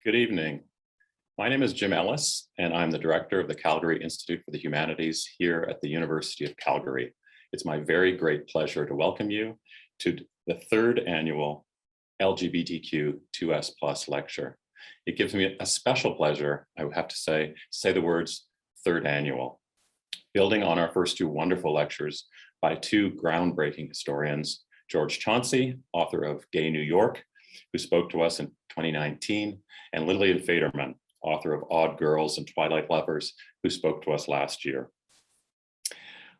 Good evening. My name is Jim Ellis, and I'm the director of the Calgary Institute for the Humanities here at the University of Calgary. It's my very great pleasure to welcome you to the third annual LGBTQ2S Lecture. It gives me a special pleasure, I would have to say the words third annual. Building on our first two wonderful lectures by two groundbreaking historians, George Chauncey, author of Gay New York, who spoke to us in 2019, and Lillian Faderman, author of Odd Girls and Twilight Lovers, who spoke to us last year.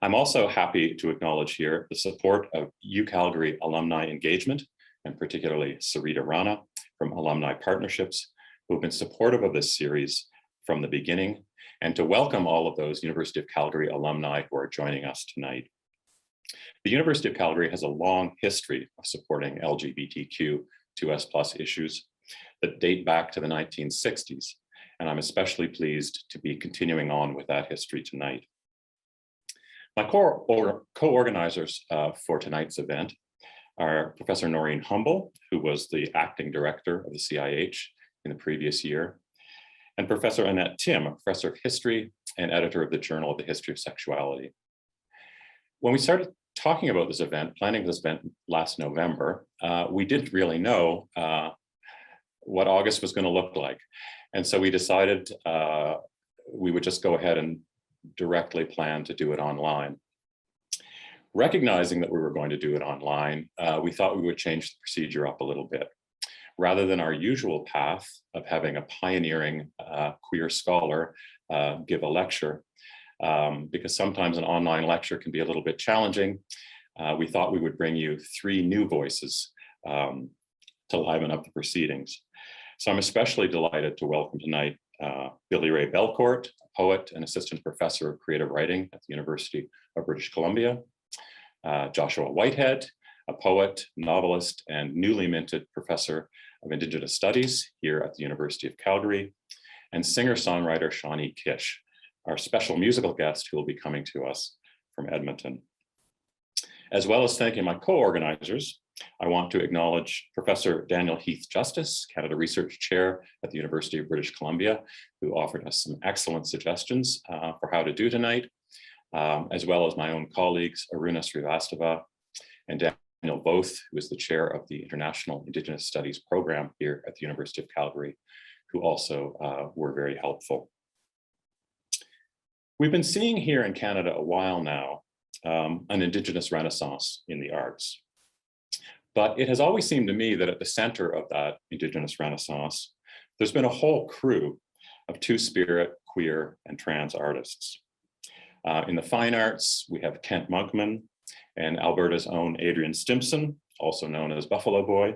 I'm also happy to acknowledge here the support of UCalgary alumni engagement, and particularly Sarita Rana from Alumni Partnerships, who have been supportive of this series from the beginning, and to welcome all of those University of Calgary alumni who are joining us tonight. The University of Calgary has a long history of supporting LGBTQ2S+ issues that date back to the 1960s, and I'm especially pleased to be continuing on with that history tonight. My co-organizers for tonight's event are Professor Noreen Humble, who was the acting director of the CIH in the previous year, and Professor Annette Tim, a professor of history and editor of the Journal of the History of Sexuality. When we started talking about this event, planning this event last November, we didn't really know what August was going to look like. And so we decided we would just go ahead and directly plan to do it online. Recognizing that we were going to do it online, we thought we would change the procedure up a little bit. Rather than our usual path of having a pioneering queer scholar give a lecture, because sometimes an online lecture can be a little bit challenging, we thought we would bring you three new voices to liven up the proceedings. So I'm especially delighted to welcome tonight Billy Ray Belcourt, a poet and assistant professor of creative writing at the University of British Columbia, Joshua Whitehead, a poet, novelist, and newly minted professor of Indigenous Studies here at the University of Calgary, and singer-songwriter Shawnee Kish, our special musical guest who will be coming to us from Edmonton. As well as thanking my co-organizers, I want to acknowledge Professor Daniel Heath Justice, Canada Research Chair at the University of British Columbia, who offered us some excellent suggestions for how to do tonight, as well as my own colleagues, Aruna Srivastava and Daniel Both, who is the chair of the International Indigenous Studies program here at the University of Calgary, who also were very helpful. We've been seeing here in Canada a while now an Indigenous renaissance in the arts. But it has always seemed to me that at the center of that Indigenous renaissance, there's been a whole crew of two-spirit, queer, and trans artists. In the fine arts, we have Kent Monkman and Alberta's own Adrian Stimson, also known as Buffalo Boy.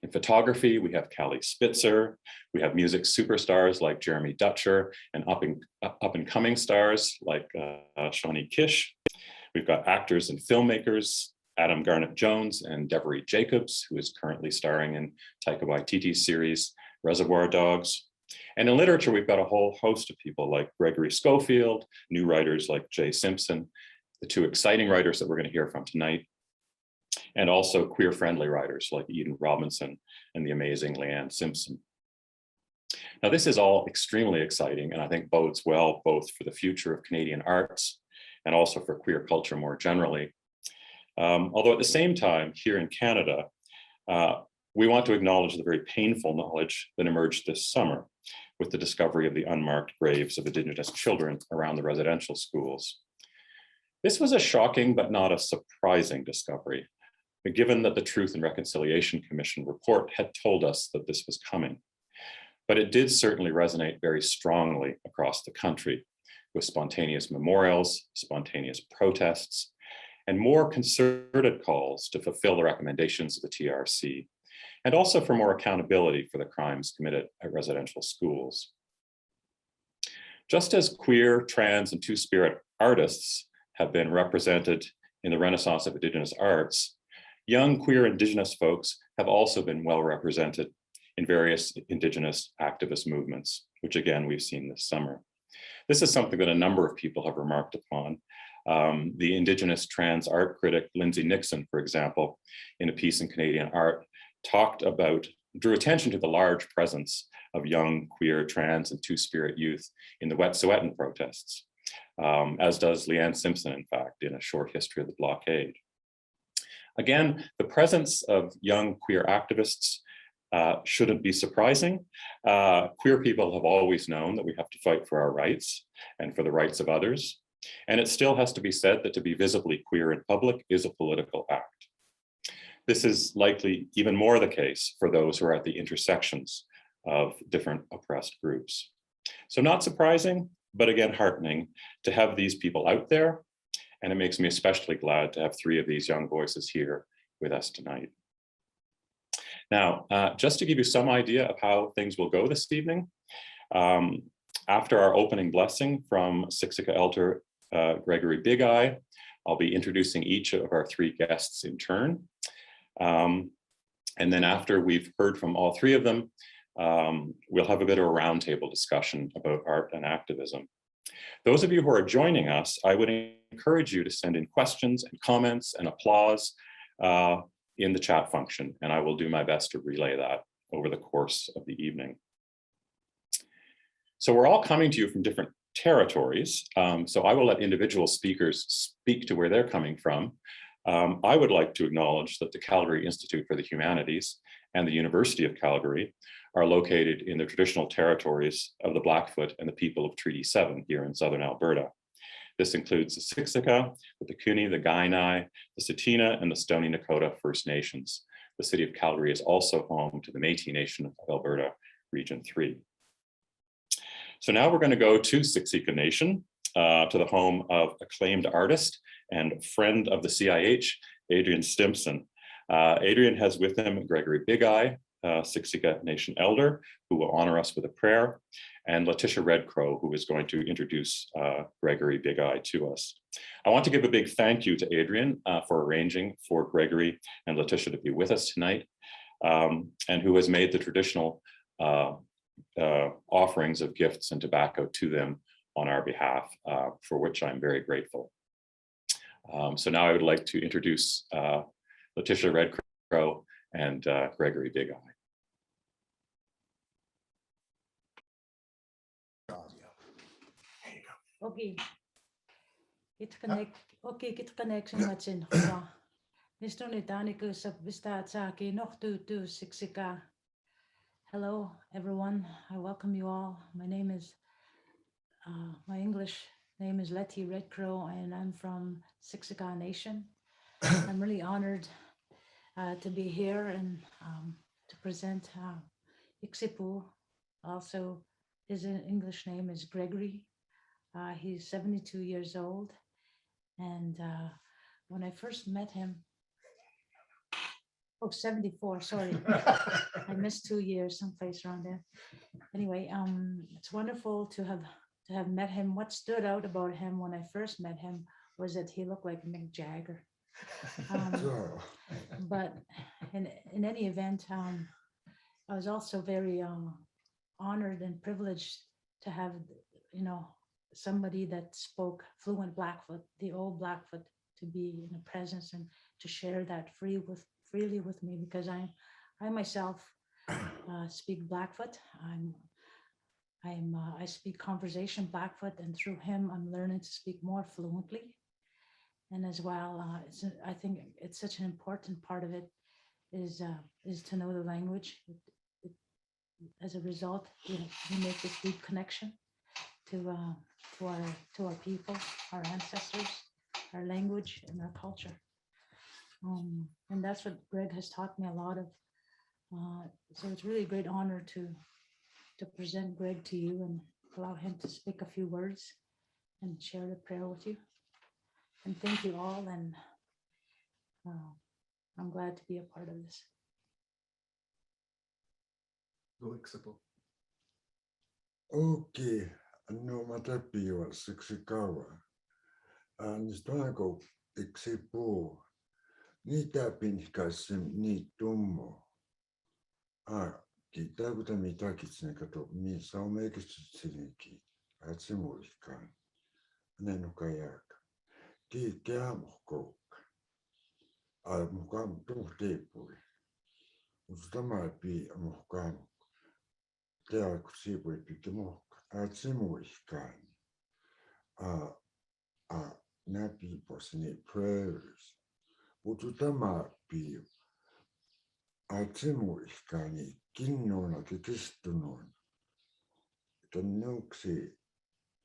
In photography, we have Callie Spitzer. We have music superstars like Jeremy Dutcher and up-and-coming stars like Shawnee Kish. We've got actors and filmmakers, Adam Garnett-Jones and Devery Jacobs, who is currently starring in Taika Waititi's series, Reservoir Dogs. And in literature, we've got a whole host of people like Gregory Schofield, new writers like Jay Simpson, the two exciting writers that we're going to hear from tonight, and also queer-friendly writers like Eden Robinson and the amazing Leanne Simpson. Now, this is all extremely exciting, and I think bodes well both for the future of Canadian arts and also for queer culture more generally. Although at the same time, here in Canada, we want to acknowledge the very painful knowledge that emerged this summer with the discovery of the unmarked graves of Indigenous children around the residential schools. This was a shocking but not a surprising discovery, given that the Truth and Reconciliation Commission report had told us that this was coming. But it did certainly resonate very strongly across the country with spontaneous memorials, spontaneous protests, and more concerted calls to fulfill the recommendations of the TRC, and also for more accountability for the crimes committed at residential schools. Just as queer, trans, and two-spirit artists have been represented in the Renaissance of Indigenous arts, young queer Indigenous folks have also been well represented in various Indigenous activist movements, which again, we've seen this summer. This is something that a number of people have remarked upon. The Indigenous trans art critic, Lindsay Nixon, for example, in a piece in Canadian Art, talked about drew attention to the large presence of young, queer, trans, and two-spirit youth in the Wet'suwet'en protests, as does Leanne Simpson, in fact, in A Short History of the Blockade. Again, the presence of young queer activists shouldn't be surprising. Queer people have always known that we have to fight for our rights and for the rights of others. And it still has to be said that to be visibly queer in public is a political act. This is likely even more the case for those who are at the intersections of different oppressed groups. So not surprising, but again, heartening to have these people out there. And it makes me especially glad to have 3 of these young voices here with us tonight. Now, just to give you some idea of how things will go this evening, after our opening blessing from Siksika Elder Gregory Big Eye, I'll be introducing each of our 3 guests in turn. And then after we've heard from all 3 of them, we'll have a bit of a roundtable discussion about art and activism. Those of you who are joining us, I would encourage you to send in questions and comments and applause in the chat function, and I will do my best to relay that over the course of the evening. So we're all coming to you from different territories, so I will let individual speakers speak to where they're coming from. I would like to acknowledge that the Calgary Institute for the Humanities and the University of Calgary are located in the traditional territories of the Blackfoot and the people of Treaty 7 here in southern Alberta. This includes the Siksika, the Piikani, the Kainai, the Tsuut'ina, and the Stoney Nakoda First Nations. The city of Calgary is also home to the Métis Nation of Alberta, Region 3. So now we're going to go to Siksika Nation, to the home of acclaimed artist and friend of the CIH, Adrian Stimson. Adrian has with him Gregory Big Eye, Siksika Nation elder, who will honor us with a prayer, and Leticia Red Crow, who is going to introduce Gregory Big Eye to us. I want to give a big thank you to Adrian for arranging for Gregory and Leticia to be with us tonight, and who has made the traditional offerings of gifts and tobacco to them on our behalf, for which I'm very grateful. So now I would like to introduce Leticia Red Crow and Gregory Big Eye. Okay, get connection met zin. Mr. Nitanicus of Vistatsaki, noch to Siksika. Hello, everyone. I welcome you all. My name is, my English name is Leticia Red Crow, and I'm from Siksika Nation. I'm really honored to be here and to present Iksipu. Also, his English name is Gregory. He's 72 years old, and when I first met him, 74, sorry, I missed 2 years, someplace around there. Anyway, it's wonderful to have met him. What stood out about him when I first met him was that he looked like Mick Jagger. But in any event, I was also very honored and privileged to have, somebody that spoke fluent Blackfoot, the old Blackfoot, to be in a presence and to share that freely with me, because I myself speak Blackfoot. I speak conversation Blackfoot, and through him I'm learning to speak more fluently. And as well, I think it's such an important part of it is to know the language. As a result, we make this deep connection to our people, our ancestors, our language, and our culture. And that's what Greg has taught me a lot of. So it's really a great honor to present Greg to you and allow him to speak a few words and share the prayer with you. And thank you all, and I'm glad to be a part of this. Okay, no matapio Siksikawa. Nistonago Iksipu. Nita pinkasim ni tummo. Kitabuta mitakitsnekato mi saumekitsiniki. Atsimulikan. Nenukayak. Ki kiamoko. Mukam tuhtepui. Utamapi Mohkan, Teakusibu Pikimok, Atsimuikan, Napi Posini prayers. Utamapi Atsimuikani, Kinona, Kikistunon, Tanuksi,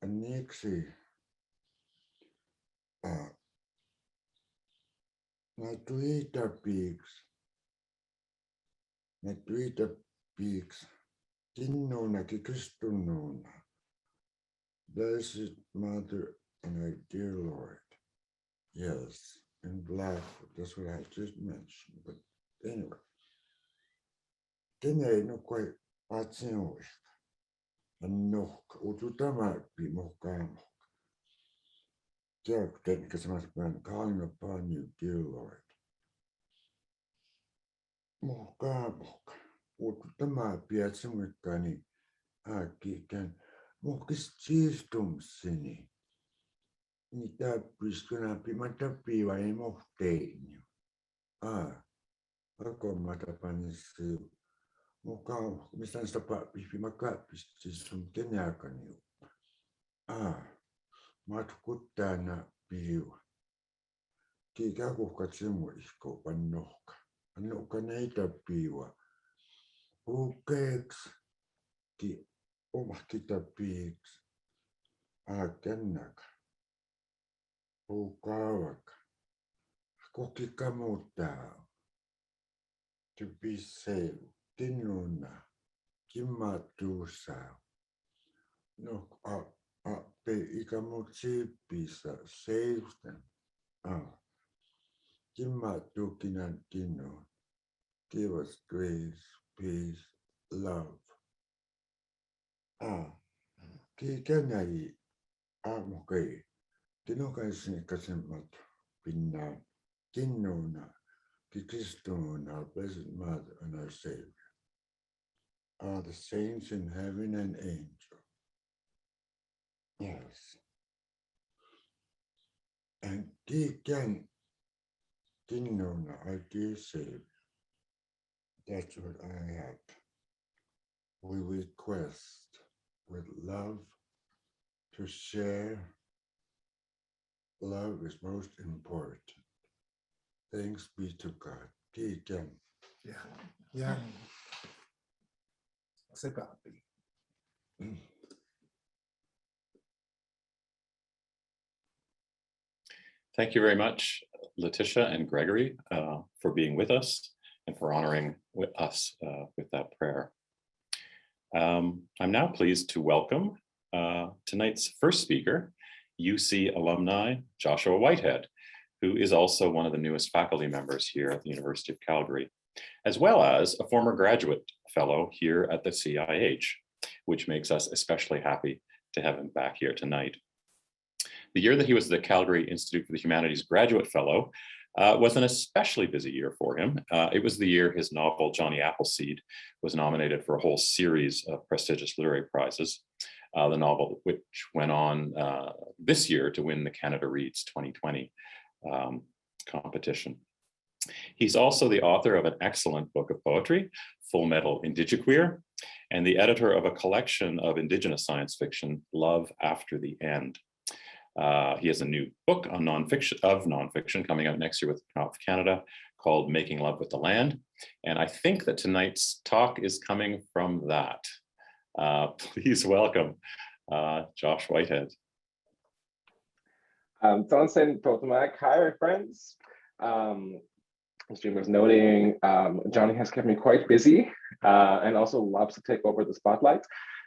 Anixi, Natuita Peaks, Kinnona, Kikistunona, Blessed Mother and our dear Lord. Yes, in Blackfoot, that's what I just mentioned. But anyway, Kenya no quite Patino, and no, Ututama be Mokam. Jack, because I must be calling upon you, dear Lord. Mokabok, Ututama Piatsumikani, Akikan, Mokististum Sini. Nita Priskuna Pimatapi, I am of Dane. Ako Matapanis, Mokam, Mr. Papi, Pimakapis, Kenyakani. Matkutana Piu. Kikaku Katsimu Isko, Panoka. Anokaneta Piwa. Ukeks. Ki Omakita Pigs. Kenak. Ukawak. Kokikamuta. To be saved. Tinuna. Kimatusa. No, pe ikamuchi pisa saves them. Kimatukinan kino. Give us grace, peace, love. Kikanai amokai. Tinokai sinikasemat pinna. Kinona. Kikistona, our Blessed Mother and our Savior. The saints in heaven and angels. Yes. And Kikan Kinona, our dear Savior. That's what I have. We request with love to share. Love is most important. Thanks be to God. Kikan. Yeah. Sepapi. Thank you very much, Leticia and Gregory, for being with us and for honoring us with that prayer. I'm now pleased to welcome tonight's first speaker, UC alumni Joshua Whitehead, who is also one of the newest faculty members here at the University of Calgary, as well as a former graduate fellow here at the CIH, which makes us especially happy to have him back here tonight. The year that he was the Calgary Institute for the Humanities graduate fellow was an especially busy year for him. It was the year his novel, Johnny Appleseed, was nominated for a whole series of prestigious literary prizes. The novel, which went on this year to win the Canada Reads 2020 competition. He's also the author of an excellent book of poetry, Full Metal Indigiqueer, and the editor of a collection of Indigenous science fiction, Love After the End. He has a new book on nonfiction coming out next year with Canada called Making Love with the Land. And I think that tonight's talk is coming from that. Please welcome Josh Whitehead. Johnson Totomac, hi, my friends. As Jim was noting, Johnny has kept me quite busy and also loves to take over the spotlight.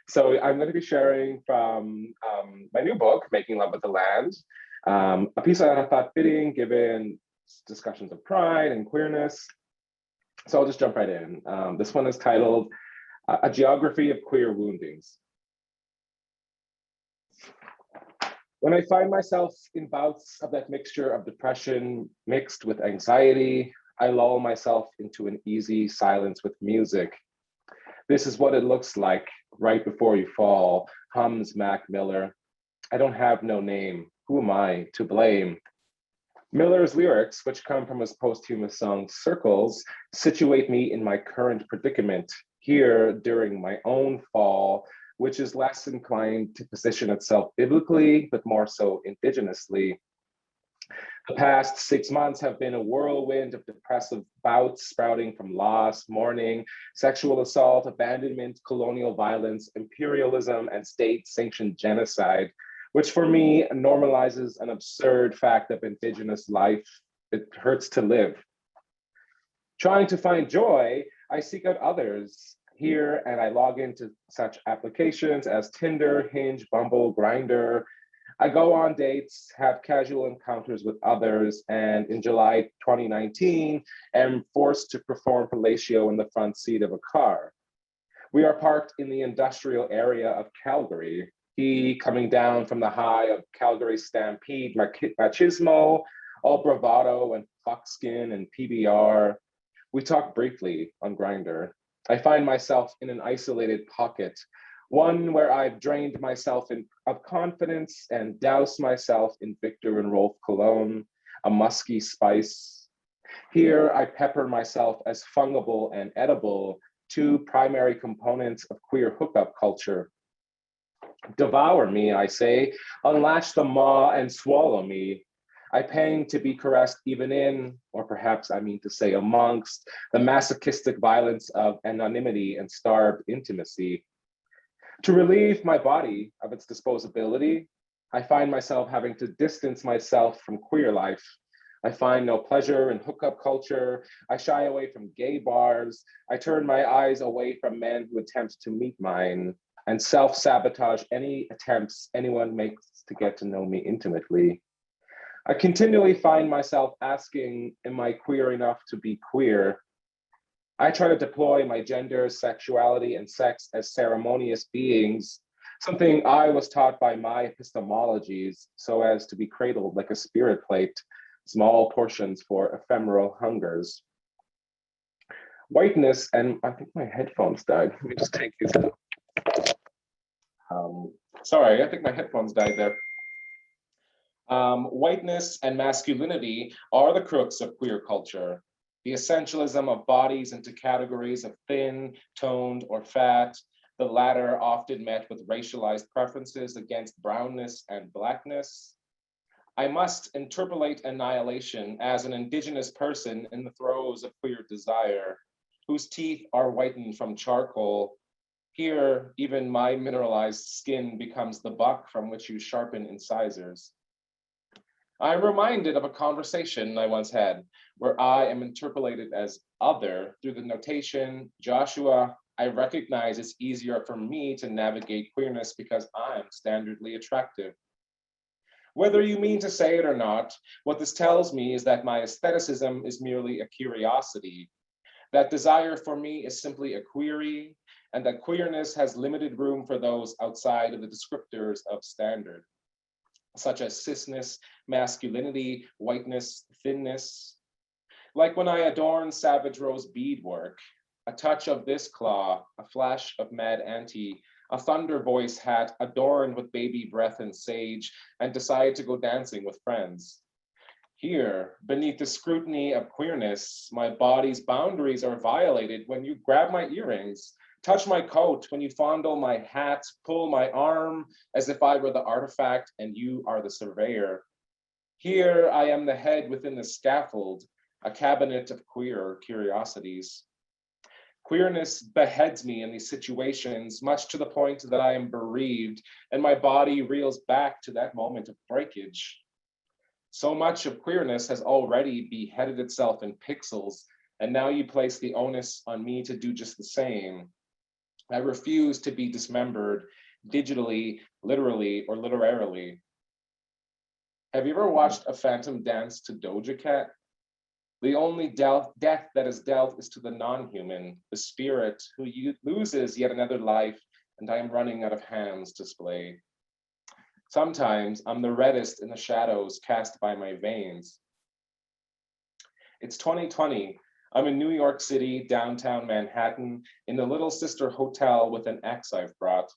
So I'm going to be sharing from my new book, Making Love with the Land, a piece that I thought fitting given discussions of pride and queerness. So I'll just jump right in. This one is titled, A Geography of Queer Woundings. When I find myself in bouts of that mixture of depression mixed with anxiety, I lull myself into an easy silence with music. This is what it looks like right before you fall, hums Mac Miller. I don't have no name. Who am I to blame? Miller's lyrics, which come from his posthumous song Circles, situate me in my current predicament here during my own fall, which is less inclined to position itself biblically, but more so indigenously. The past 6 months have been a whirlwind of depressive bouts sprouting from loss, mourning, sexual assault, abandonment, colonial violence, imperialism, and state-sanctioned genocide, which for me normalizes an absurd fact of Indigenous life. It hurts to live. Trying to find joy, I seek out others here, and I log into such applications as Tinder, Hinge, Bumble, Grindr. I go on dates, have casual encounters with others, and in July 2019, am forced to perform fellatio in the front seat of a car. We are parked in the industrial area of Calgary. He coming down from the high of Calgary stampede, machismo, all bravado and buckskin and PBR. We talk briefly on Grindr. I find myself in an isolated pocket, one where I've drained myself of confidence and doused myself in Victor and Rolf cologne, a musky spice. Here I pepper myself as fungible and edible, two primary components of queer hookup culture. Devour me, I say, unlatch the maw and swallow me. I pang to be caressed even in, or perhaps I mean to say amongst, the masochistic violence of anonymity and starved intimacy. To relieve my body of its disposability, I find myself having to distance myself from queer life. I find no pleasure in hookup culture. I shy away from gay bars. I turn my eyes away from men who attempt to meet mine and self-sabotage any attempts anyone makes to get to know me intimately. I continually find myself asking, am I queer enough to be queer? I try to deploy my gender, sexuality, and sex as ceremonious beings, something I was taught by my epistemologies, so as to be cradled like a spirit plate, small portions for ephemeral hungers. Whiteness, and I think my headphones died. Let me just take these out. Sorry, I think my headphones died there. Whiteness and masculinity are the crux of queer culture. The essentialism of bodies into categories of thin, toned, or fat, the latter often met with racialized preferences against brownness and blackness. I must interpolate annihilation as an Indigenous person in the throes of queer desire, whose teeth are whitened from charcoal. Here, even my mineralized skin becomes the buck from which you sharpen incisors. I'm reminded of a conversation I once had where I am interpolated as other through the notation, Joshua, I recognize it's easier for me to navigate queerness because I'm standardly attractive. Whether you mean to say it or not, what this tells me is that my aestheticism is merely a curiosity, that desire for me is simply a query, and that queerness has limited room for those outside of the descriptors of standard, such as cisness, masculinity, whiteness, thinness. Like when I adorn Savage Rose beadwork, a touch of this claw, a flash of mad auntie, a thunder voice hat adorned with baby breath and sage, and decide to go dancing with friends. Here, beneath the scrutiny of queerness, my body's boundaries are violated when you grab my earrings, touch my coat, when you fondle my hat, pull my arm as if I were the artifact and you are the surveyor. Here I am the head within the scaffold, a cabinet of queer curiosities. Queerness beheads me in these situations, much to the point that I am bereaved and my body reels back to that moment of breakage. So much of queerness has already beheaded itself in pixels, and now you place the onus on me to do just the same. I refuse to be dismembered digitally, literally, or literarily. Have you ever watched a phantom dance to Doja Cat? The only death that is dealt is to the non-human, the spirit who loses yet another life, and I am running out of hands to splay. Sometimes I'm the reddest in the shadows cast by my veins. It's 2020. I'm in New York City, downtown Manhattan, in the Little Sister Hotel with an ex I've brought.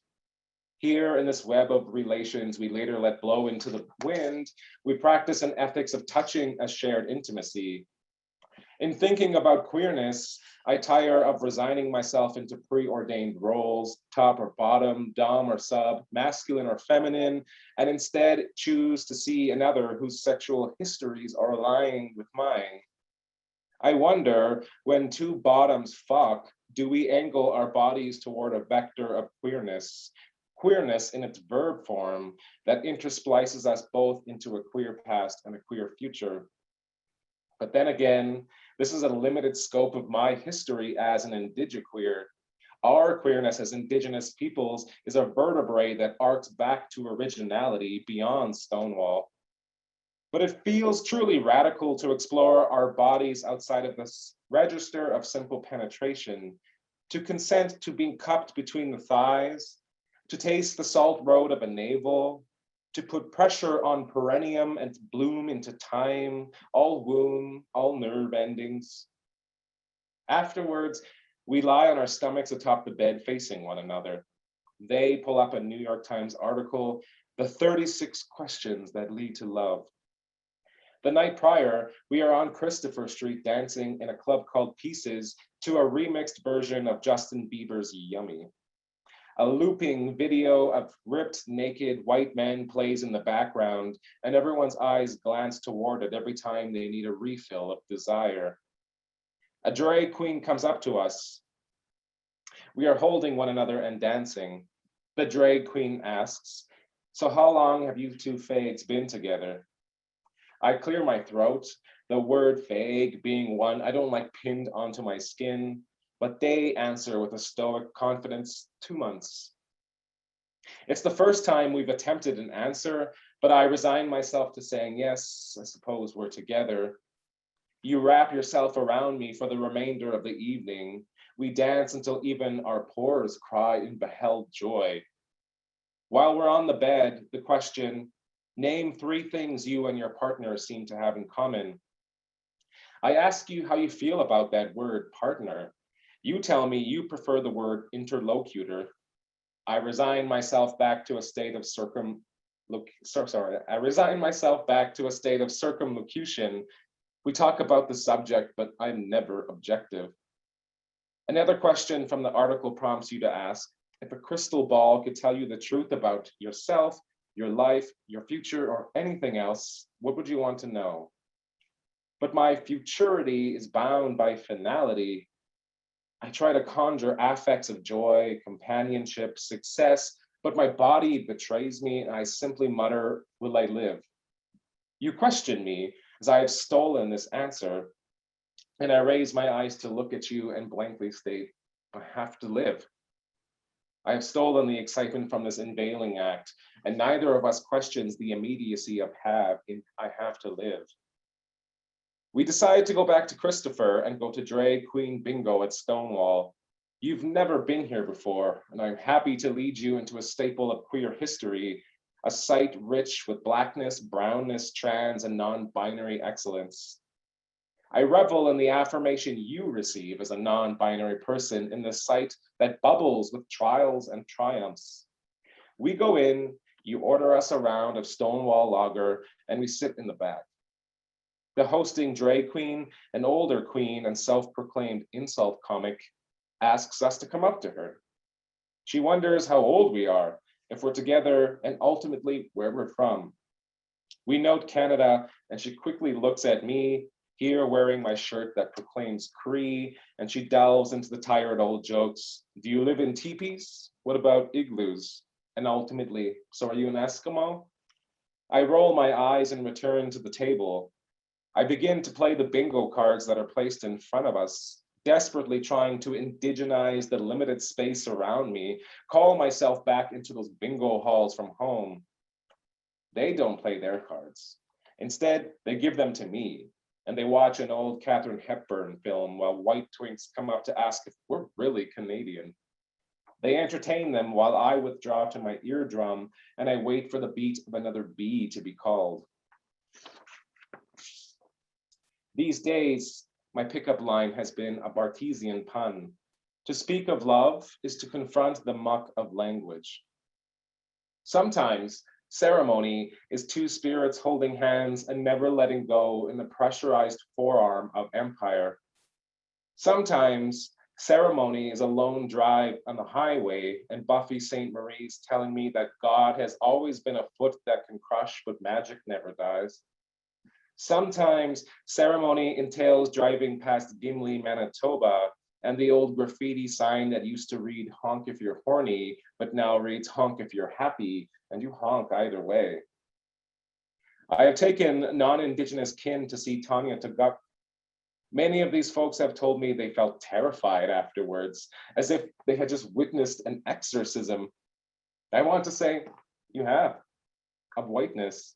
Here in this web of relations we later let blow into the wind, we practice an ethics of touching as shared intimacy. In thinking about queerness, I tire of resigning myself into preordained roles, top or bottom, dom or sub, masculine or feminine, and instead choose to see another whose sexual histories are aligning with mine. I wonder, when two bottoms fuck, do we angle our bodies toward a vector of queerness in its verb form that intersplices us both into a queer past and a queer future? But then again, this is a limited scope of my history as an indigiqueer. Our queerness as Indigenous peoples is a vertebrae that arcs back to originality beyond Stonewall. But it feels truly radical to explore our bodies outside of this register of simple penetration, to consent to being cupped between the thighs, to taste the salt road of a navel, to put pressure on perennium and bloom into time, all womb, all nerve endings. Afterwards, we lie on our stomachs atop the bed facing one another. They pull up a New York Times article, The 36 Questions That Lead to Love. The night prior, we are on Christopher Street dancing in a club called Pieces to a remixed version of Justin Bieber's Yummy. A looping video of ripped, naked white men plays in the background, and everyone's eyes glance toward it every time they need a refill of desire. A drag queen comes up to us. We are holding one another and dancing. The drag queen asks, "So how long have you two fags been together?" I clear my throat, the word fag being one I don't like pinned onto my skin, but they answer with a stoic confidence, 2 months. It's the first time we've attempted an answer, but I resign myself to saying, yes, I suppose we're together. You wrap yourself around me for the remainder of the evening. We dance until even our pores cry in beheld joy. While we're on the bed, the question, name 3 things you and your partner seem to have in common. I ask you how you feel about that word, partner. You tell me you prefer the word interlocutor. I resign myself back to a state of circumlocution. We talk about the subject, but I'm never objective. Another question from the article prompts you to ask, if a crystal ball could tell you the truth about yourself, your life, your future, or anything else, what would you want to know? But my futurity is bound by finality. I try to conjure affects of joy, companionship, success, but my body betrays me and I simply mutter, will I live? You question me as I have stolen this answer, and I raise my eyes to look at you and blankly state, I have to live. I have stolen the excitement from this unveiling act, and neither of us questions the immediacy of I have to live. We decide to go back to Christopher and go to drag queen bingo at Stonewall. You've never been here before, and I'm happy to lead you into a staple of queer history, a site rich with blackness, brownness, trans, and non-binary excellence. I revel in the affirmation you receive as a non-binary person in this site that bubbles with trials and triumphs. We go in, you order us a round of Stonewall lager, and we sit in the back. The hosting drag queen, an older queen and self-proclaimed insult comic, asks us to come up to her. She wonders how old we are, if we're together, and ultimately where we're from. We note Canada, and she quickly looks at me, here wearing my shirt that proclaims Cree, and she delves into the tired old jokes. Do you live in teepees? What about igloos? And ultimately, so are you an Eskimo? I roll my eyes and return to the table. I begin to play the bingo cards that are placed in front of us, desperately trying to indigenize the limited space around me, call myself back into those bingo halls from home. They don't play their cards. Instead, they give them to me, and they watch an old Katharine Hepburn film while white twinks come up to ask if we're really Canadian. They entertain them while I withdraw to my eardrum and I wait for the beat of another bee to be called. These days, my pickup line has been a Barthesian pun. To speak of love is to confront the muck of language. Sometimes ceremony is two spirits holding hands and never letting go in the pressurized forearm of empire. Sometimes ceremony is a lone drive on the highway and Buffy St. Marie's telling me that God has always been a foot that can crush, but magic never dies. Sometimes ceremony entails driving past Gimli, Manitoba, and the old graffiti sign that used to read honk if you're horny, but now reads honk if you're happy, and you honk either way. I have taken non-Indigenous kin to see Tanya Tagaq. Many of these folks have told me they felt terrified afterwards, as if they had just witnessed an exorcism. I want to say, you have, of whiteness.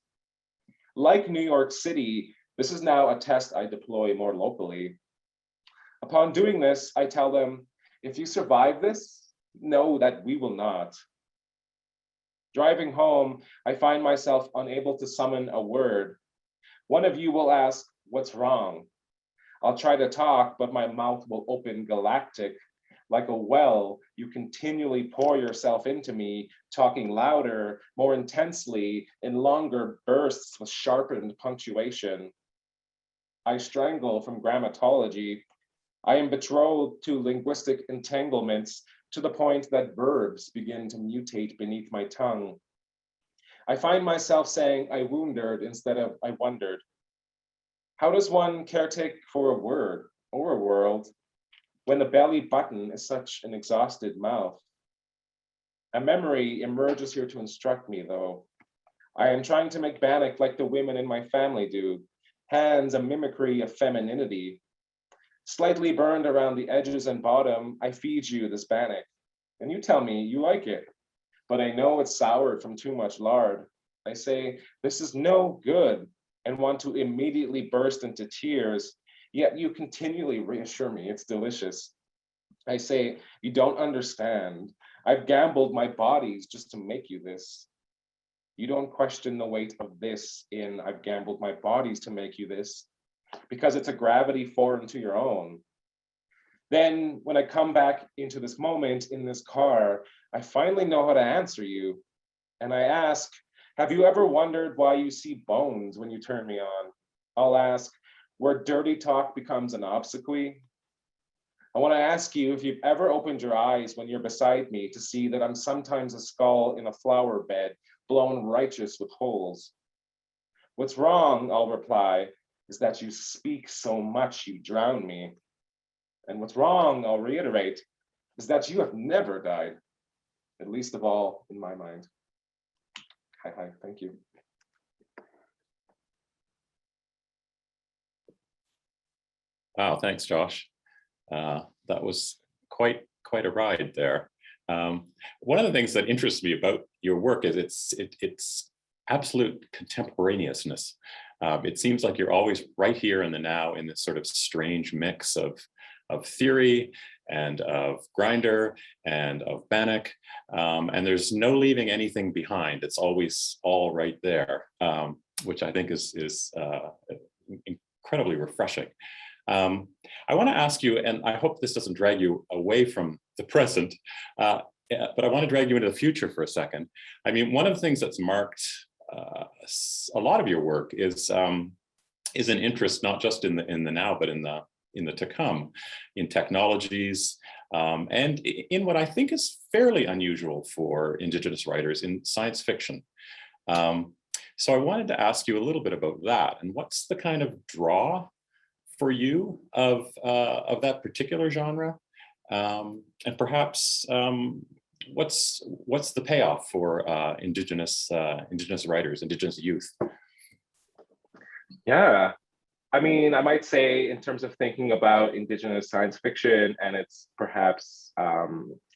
Like New York City, this is now a test I deploy more locally. Upon doing this, I tell them, if you survive this, know that we will not. Driving home, I find myself unable to summon a word. One of you will ask, what's wrong? I'll try to talk, but my mouth will open galactic. Like a well, you continually pour yourself into me, talking louder, more intensely, in longer bursts with sharpened punctuation. I strangle from grammatology. I am betrothed to linguistic entanglements to the point that verbs begin to mutate beneath my tongue. I find myself saying I wounded instead of I wondered. How does one caretake for a word or a world when the belly button is such an exhausted mouth? A memory emerges here to instruct me, though. I am trying to make Bannock like the women in my family do, hands a mimicry of femininity. Slightly burned around the edges and bottom, I feed you this Bannock, and you tell me you like it, but I know it's soured from too much lard. I say, this is no good, and want to immediately burst into tears, yet you continually reassure me it's delicious. I say, you don't understand. I've gambled my bodies just to make you this. You don't question the weight of this in I've gambled my bodies to make you this, because it's a gravity foreign to your own. Then when I come back into this moment in this car, I finally know how to answer you. And I ask, have you ever wondered why you see bones when you turn me on? I'll ask, where dirty talk becomes an obsequy. I want to ask you if you've ever opened your eyes when you're beside me to see that I'm sometimes a skull in a flower bed, blown righteous with holes. What's wrong, I'll reply, is that you speak so much you drown me. And what's wrong, I'll reiterate, is that you have never died, at least of all in my mind. Hi, thank you. Wow, thanks, Josh. That was quite a ride there. One of the things that interests me about your work is its absolute contemporaneousness. It seems like you're always right here in the now in this sort of strange mix of theory and of Grinder and of Bannock, and there's no leaving anything behind. It's always all right there, which I think is incredibly refreshing. I want to ask you, and I hope this doesn't drag you away from the present, but I want to drag you into the future for a second. I mean, one of the things that's marked a lot of your work is an interest not just in the now, but in the to come, in technologies, and in what I think is fairly unusual for Indigenous writers, in science fiction. So I wanted to ask you a little bit about that, and what's the kind of draw for you of that particular genre, and perhaps what's the payoff for Indigenous writers, Indigenous youth? Yeah, I mean, I might say in terms of thinking about Indigenous science fiction and its perhaps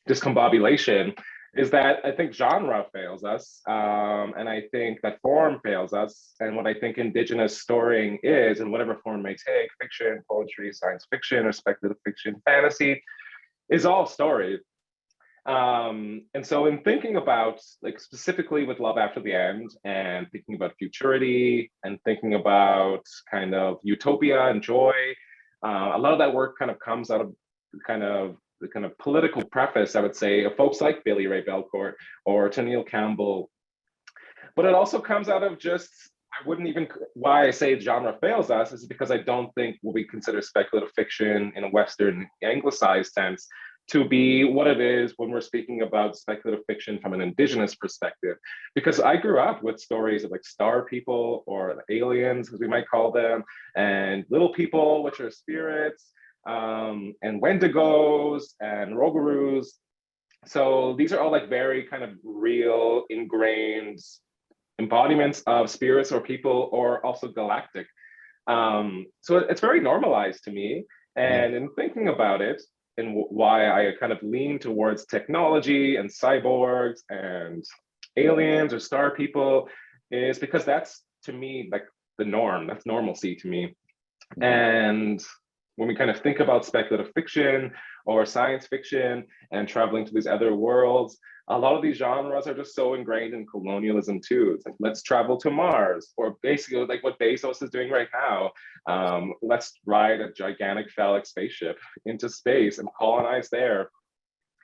discombobulation, is that I think genre fails us, and I think that form fails us. And what I think Indigenous storying is, in whatever form it may take, fiction, poetry, science fiction, or speculative fiction, fantasy, is all story. And so in thinking about, like, specifically with Love After the End, and thinking about futurity, and thinking about kind of utopia and joy, a lot of that work kind of comes out of the kind of political preface, I would say, of folks like Billy Ray Belcourt or Tennille Campbell, but it also comes out of just, I wouldn't even, why I say genre fails us is because I don't think what we consider speculative fiction in a Western anglicized sense to be what it is when we're speaking about speculative fiction from an Indigenous perspective. Because I grew up with stories of like star people or aliens, as we might call them, and little people, which are spirits, and Wendigos and Rougarous. So these are all like very kind of real, ingrained embodiments of spirits or people, or also galactic. So it's very normalized to me. And in thinking about it, and why I kind of lean towards technology and cyborgs and aliens or star people is because that's, to me, like the norm. That's normalcy to me. And when we kind of think about speculative fiction or science fiction and traveling to these other worlds, a lot of these genres are just so ingrained in colonialism too. It's like, let's travel to Mars, or basically like what Bezos is doing right now. Let's ride a gigantic phallic spaceship into space and colonize there.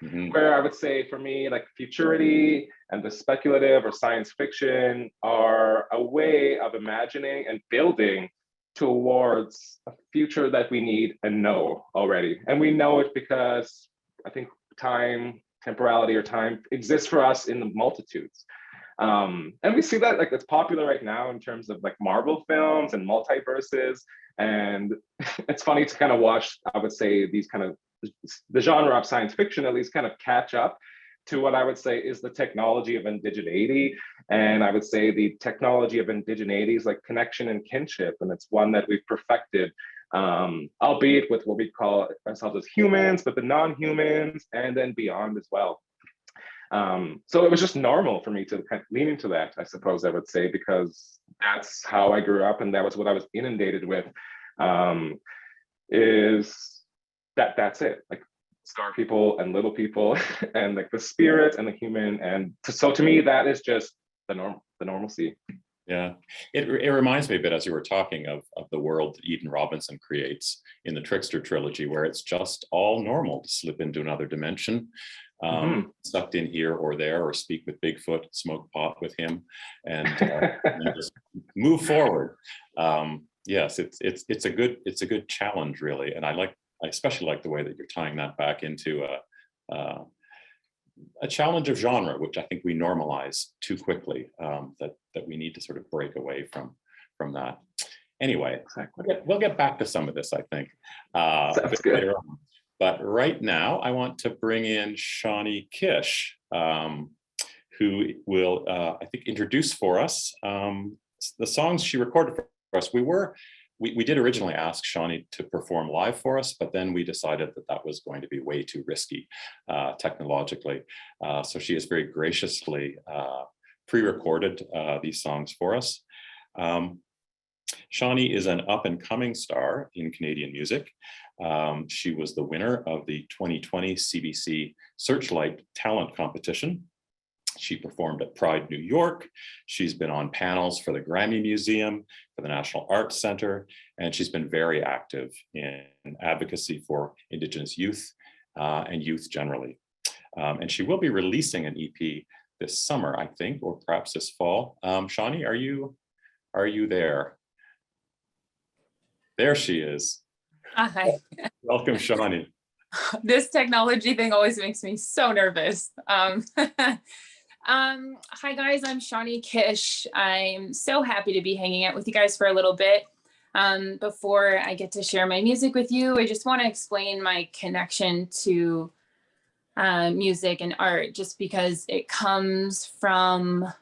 Where I would say for me, like futurity and the speculative or science fiction are a way of imagining and building towards a future that we need and know already. And we know it because I think temporality or time exists for us in the multitudes. And we see that like it's popular right now in terms of like Marvel films and multiverses. And it's funny to kind of watch, I would say, these kind of the genre of science fiction at least kind of catch up to what I would say is the technology of indigeneity. And I would say the technology of indigeneity is like connection and kinship. And it's one that we've perfected, albeit with what we call ourselves as humans, but the non-humans, and then beyond as well. So it was just normal for me to kind of lean into that, I suppose I would say, because that's how I grew up and that was what I was inundated with, is that's it. Like star people and little people and like the spirits and the human. And so to me, that is just the normalcy. Yeah, it reminds me a bit as you were talking of the world that Eden Robinson creates in the Trickster trilogy, where it's just all normal to slip into another dimension, sucked in here or there, or speak with Bigfoot, smoke pot with him, and just move forward. Yes, it's a good challenge, really, and I especially like the way that you're tying that back into a challenge of genre, which I think we normalize too quickly, that we need to sort of break away from that. Anyway, we'll get back to some of this, I think, a bit later on. But right now, I want to bring in Shawnee Kish, who will, I think, introduce for us the songs she recorded for us. We did originally ask Shawnee to perform live for us, but then we decided that was going to be way too risky technologically. So she has very graciously pre-recorded these songs for us. Shawnee is an up-and-coming star in Canadian music. She was the winner of the 2020 CBC Searchlight Talent Competition. She performed at Pride New York. She's been on panels for the Grammy Museum, for the National Arts Center, and she's been very active in advocacy for Indigenous youth and youth generally. And she will be releasing an EP this summer, I think, or perhaps this fall. Shawnee, are you there? There she is. Hi. Welcome, Shawnee. This technology thing always makes me so nervous. Hi guys, I'm Shawnee Kish. I'm so happy to be hanging out with you guys for a little bit. Before I get to share my music with you, I just want to explain my connection to music and art, just because it comes from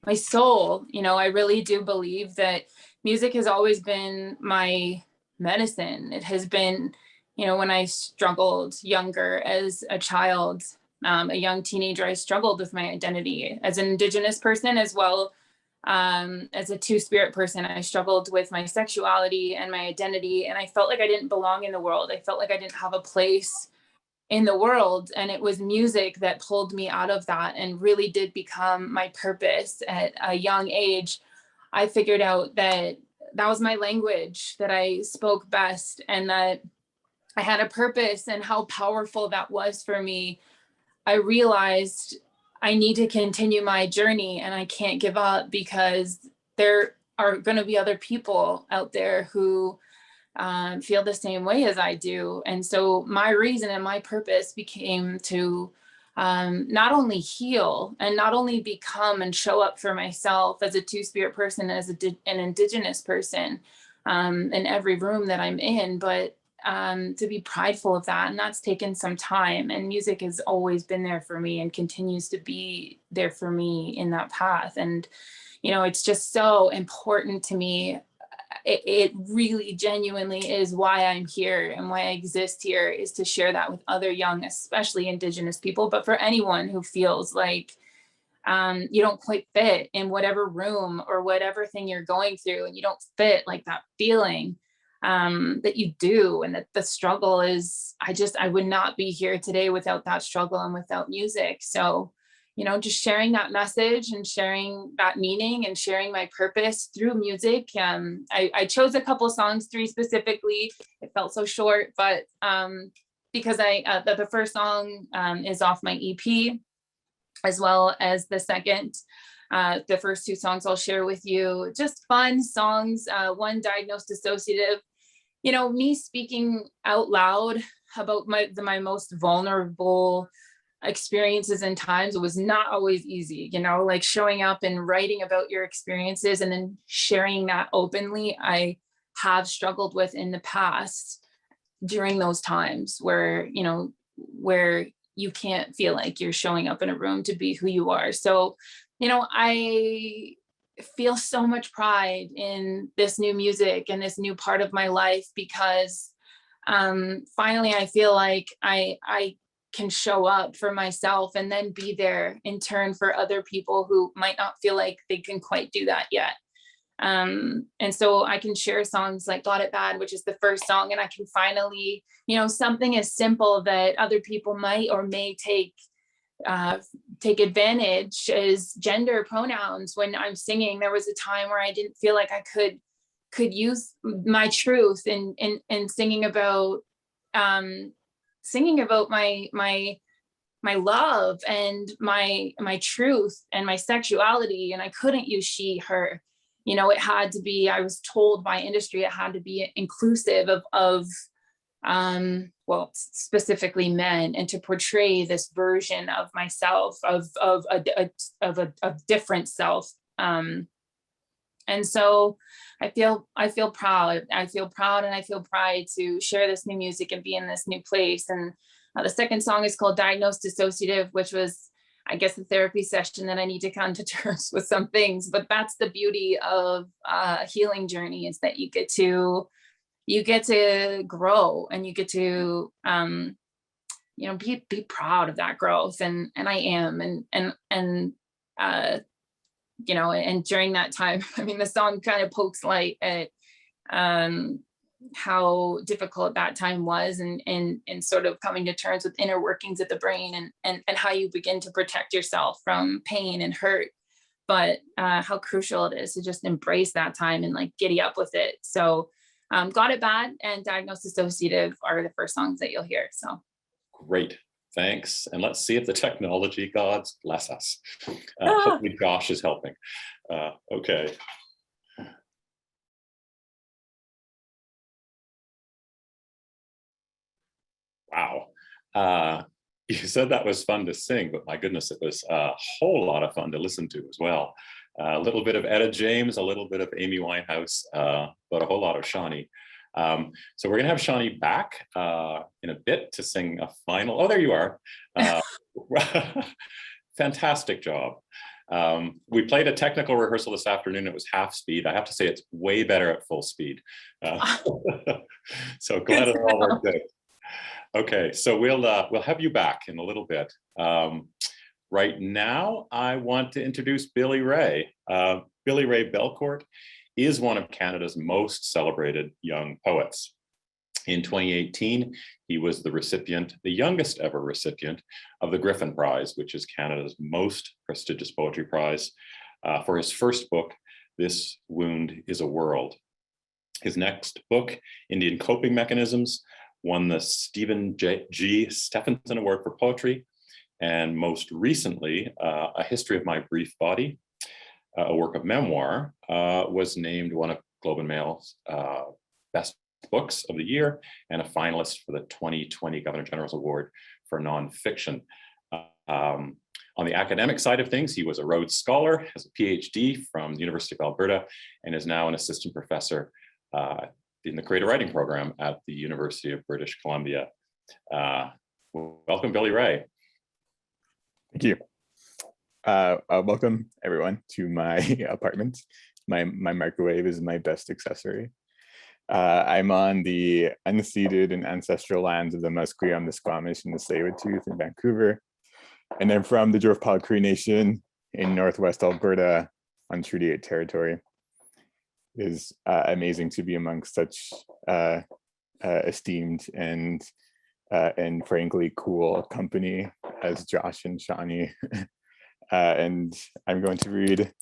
my soul. You know, I really do believe that music has always been my medicine. It has been, you know, when I struggled younger as a child, a young teenager, I struggled with my identity as an Indigenous person, as well as a two-spirit person. I struggled with my sexuality and my identity, and I felt like I didn't belong in the world. I felt like I didn't have a place in the world, and it was music that pulled me out of that and really did become my purpose. At a young age, I figured out that that was my language, that I spoke best, and that I had a purpose, and how powerful that was for me. I realized need to continue my journey and I can't give up, because there are going to be other people out there who feel the same way as I do. And so my reason and my purpose became to not only heal and not only become and show up for myself as a two-spirit person, as an Indigenous person in every room that I'm in, but to be prideful of that. And that's taken some time, and music has always been there for me and continues to be there for me in that path. And, you know, it's just so important to me. It really genuinely is why I'm here and why I exist here, is to share that with other young, especially Indigenous people, but for anyone who feels like you don't quite fit in whatever room or whatever thing you're going through, and you don't fit, like that feeling that you do, and that the struggle is, I would not be here today without that struggle and without music. So, you know, just sharing that message and sharing that meaning and sharing my purpose through music. I chose a couple of songs, 3 specifically. It felt so short, but because the first song is off my EP, as well as the second. The first 2 songs I'll share with you, just fun songs. One, Diagnosed Dissociative. You know, me speaking out loud about my most vulnerable experiences and times, it was not always easy, you know, like showing up and writing about your experiences and then sharing that openly. I have struggled with in the past during those times where, you know, where you can't feel like you're showing up in a room to be who you are. So, you know, I feel so much pride in this new music and this new part of my life, because finally I feel like I can show up for myself and then be there in turn for other people who might not feel like they can quite do that yet. And so I can share songs like Got It Bad, which is the first song, and I can finally, you know, something as simple that other people might or may take advantage as gender pronouns. When I'm singing, there was a time where I didn't feel like I could use my truth in singing about my love and my truth and my sexuality, and I couldn't use she, her. You know, it had to be, I was told by industry, it had to be inclusive of well, specifically men, and to portray this version of myself, of a different self. And so I feel proud. I feel proud and I feel pride to share this new music and be in this new place. And the second song is called Diagnosed Dissociative, which was, I guess, a therapy session that I need to come to terms with some things. But that's the beauty of a healing journey, is that you get to grow, and you get to you know, be proud of that growth. And I am, and you know, and during that time, I mean, the song kind of pokes light at how difficult that time was, and sort of coming to terms with inner workings of the brain, and how you begin to protect yourself from pain and hurt, but how crucial it is to just embrace that time and like giddy up with it. So Got It Bad and Diagnosed Dissociative are the first songs that you'll hear. So Great, thanks. And let's see if the technology gods bless us. Hopefully Josh is helping. Okay. Wow. You said that was fun to sing, but my goodness, it was a whole lot of fun to listen to as well. A little bit of Etta James, a little bit of Amy Winehouse, but a whole lot of Shawnee. So we're gonna have Shawnee back in a bit to sing a final. Oh, there you are. Fantastic job. We played a technical rehearsal this afternoon. It was half speed. I have to say it's way better at full speed. So glad it all worked out. Okay, so we'll have you back in a little bit. Right now, I want to introduce Billy Ray. Billy Ray Belcourt is one of Canada's most celebrated young poets. In 2018, he was the youngest ever recipient of the Griffin Prize, which is Canada's most prestigious poetry prize, for his first book, This Wound is a World. His next book, Indian Coping Mechanisms, won the Stephen G. Stephenson Award for Poetry. and most recently, A History of My Brief Body, a work of memoir, was named one of Globe and Mail's best books of the year and a finalist for the 2020 Governor General's Award for nonfiction. On the academic side of things, he was a Rhodes Scholar, has a PhD from the University of Alberta, and is now an assistant professor in the creative writing program at the University of British Columbia. Welcome, Billy Ray. Thank you. Welcome everyone to my apartment. My microwave is my best accessory. I'm on the unceded and ancestral lands of the Musqueam, the Squamish, and the Tsleil-Waututh in Vancouver. And I'm from the Dwarf Cree Nation in Northwest Alberta on Treaty 8 territory. It is amazing to be amongst such esteemed and frankly cool company as Josh and Shawne. And I'm going to read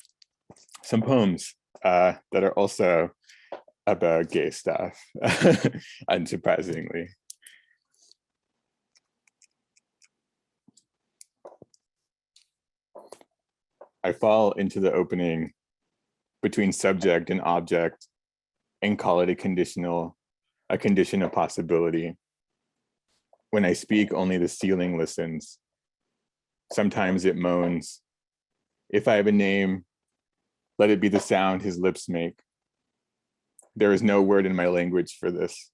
some poems that are also about gay stuff, unsurprisingly. I fall into the opening between subject and object and call it a condition of possibility. When I speak, only the ceiling listens. Sometimes it moans. If I have a name, let it be the sound his lips make. There is no word in my language for this.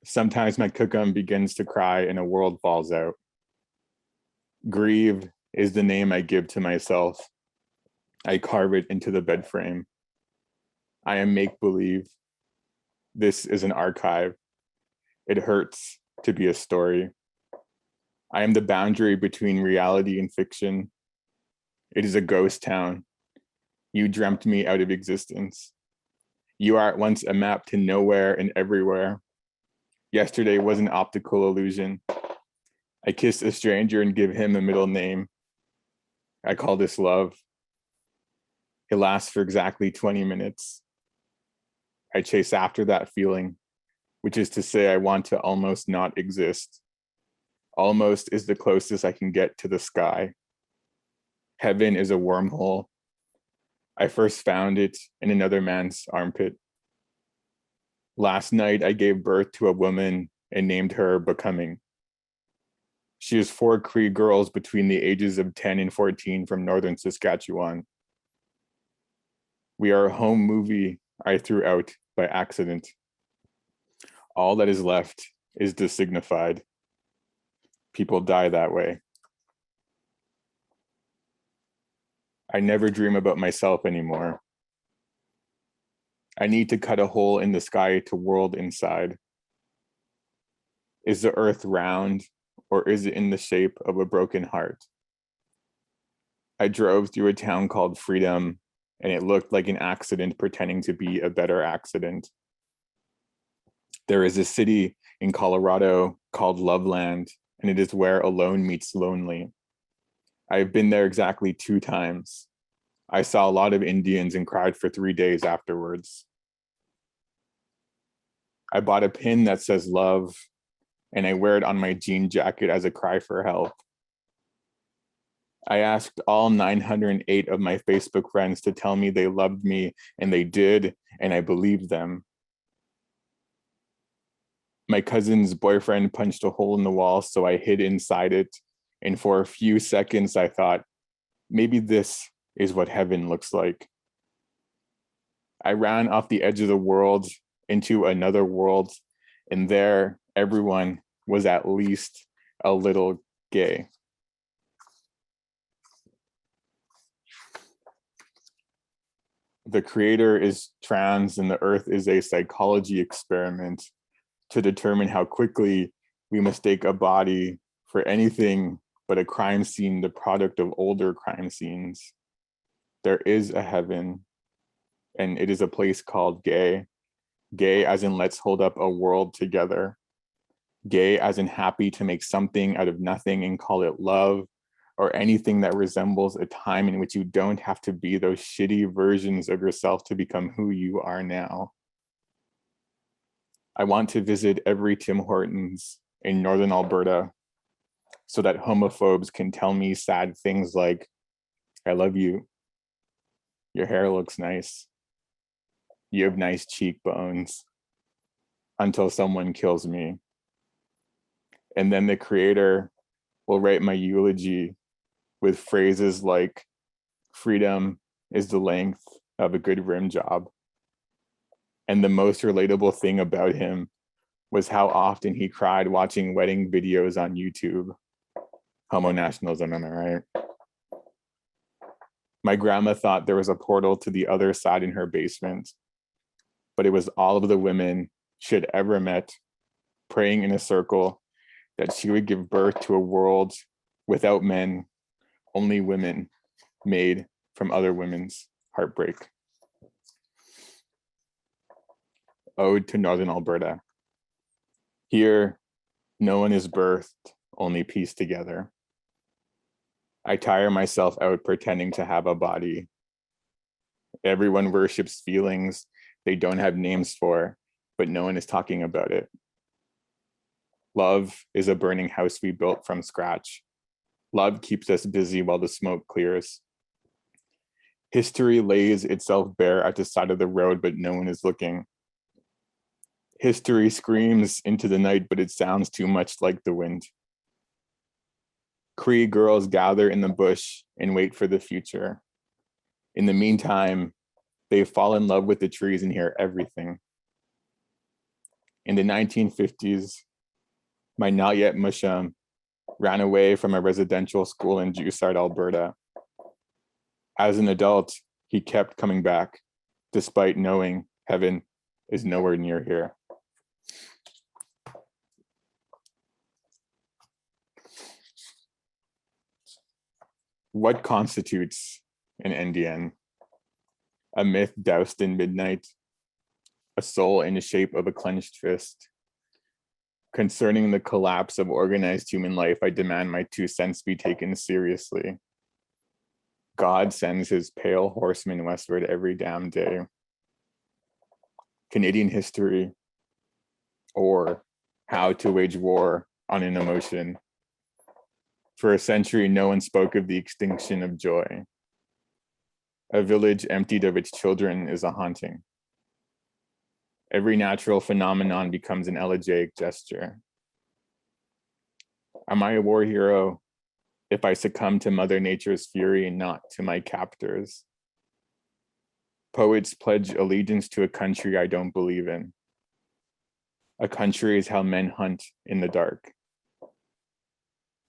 Sometimes my cookum begins to cry and a world falls out. Grieve is the name I give to myself. I carve it into the bed frame. I am make-believe. This is an archive. It hurts to be a story. I am the boundary between reality and fiction. It is a ghost town. You dreamt me out of existence. You are at once a map to nowhere and everywhere. Yesterday was an optical illusion. I kiss a stranger and give him a middle name. I call this love. It lasts for exactly 20 minutes. I chase after that feeling, which is to say I want to almost not exist. Almost is the closest I can get to the sky. Heaven is a wormhole. I first found it in another man's armpit. Last night, I gave birth to a woman and named her Becoming. She is 4 Cree girls between the ages of 10 and 14 from northern Saskatchewan. We are a home movie I threw out by accident. All that is left is designified. People die that way. I never dream about myself anymore. I need to cut a hole in the sky to world inside. Is the earth round or is it in the shape of a broken heart? I drove through a town called Freedom and it looked like an accident pretending to be a better accident. There is a city in Colorado called Loveland, and it is where alone meets lonely. I've been there exactly 2 times. I saw a lot of Indians and cried for 3 days afterwards. I bought a pin that says love, and I wear it on my jean jacket as a cry for help. I asked all 908 of my Facebook friends to tell me they loved me, and they did, and I believed them. My cousin's boyfriend punched a hole in the wall, so I hid inside it. And for a few seconds, I thought, maybe this is what heaven looks like. I ran off the edge of the world into another world, and there, everyone was at least a little gay. The creator is trans, and the earth is a psychology experiment to determine how quickly we mistake a body for anything but a crime scene, the product of older crime scenes. There is a heaven, and it is a place called gay. Gay as in let's hold up a world together. Gay as in happy to make something out of nothing and call it love, or anything that resembles a time in which you don't have to be those shitty versions of yourself to become who you are now. I want to visit every Tim Hortons in Northern Alberta. so that homophobes can tell me sad things like, I love you. Your hair looks nice. You have nice cheekbones, until someone kills me. And then the creator will write my eulogy with phrases like, freedom is the length of a good rim job. And the most relatable thing about him was how often he cried watching wedding videos on YouTube. Homo nationalism, am I right? My grandma thought there was a portal to the other side in her basement, but it was all of the women she had ever met praying in a circle that she would give birth to a world without men, only women, made from other women's heartbreak. Ode to Northern Alberta. Here, no one is birthed, only pieced together. I tire myself out pretending to have a body. Everyone worships feelings they don't have names for, but no one is talking about it. Love is a burning house we built from scratch. Love keeps us busy while the smoke clears. History lays itself bare at the side of the road, but no one is looking. History screams into the night, but it sounds too much like the wind. Cree girls gather in the bush and wait for the future. In the meantime, they fall in love with the trees and hear everything. In the 1950s, my not yet mushum ran away from a residential school in Jussard, Alberta. As an adult, he kept coming back, despite knowing heaven is nowhere near here. What constitutes an NDN? A myth doused in midnight, a soul in the shape of a clenched fist. Concerning the collapse of organized human life, I demand my 2 cents be taken seriously. God sends his pale horsemen westward every damn day. Canadian history, or how to wage war on an emotion. For a century, no one spoke of the extinction of joy. A village emptied of its children is a haunting. Every natural phenomenon becomes an elegiac gesture. Am I a war hero if I succumb to Mother Nature's fury and not to my captors? Poets pledge allegiance to a country I don't believe in. A country is how men hunt in the dark.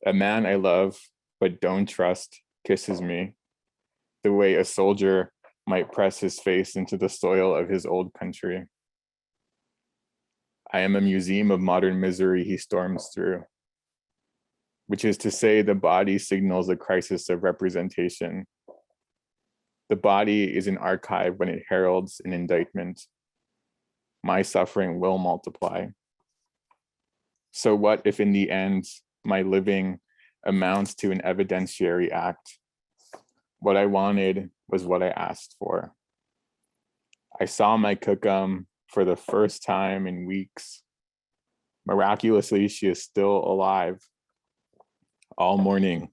A man I love but don't trust kisses me the way a soldier might press his face into the soil of his old country. I am a museum of modern misery he storms through, which is to say the body signals a crisis of representation. The body is an archive when it heralds an indictment. My suffering will multiply. So what if in the end, my living amounts to an evidentiary act? What I wanted was what I asked for. I saw my cookum for the first time in weeks. Miraculously, she is still alive. All morning,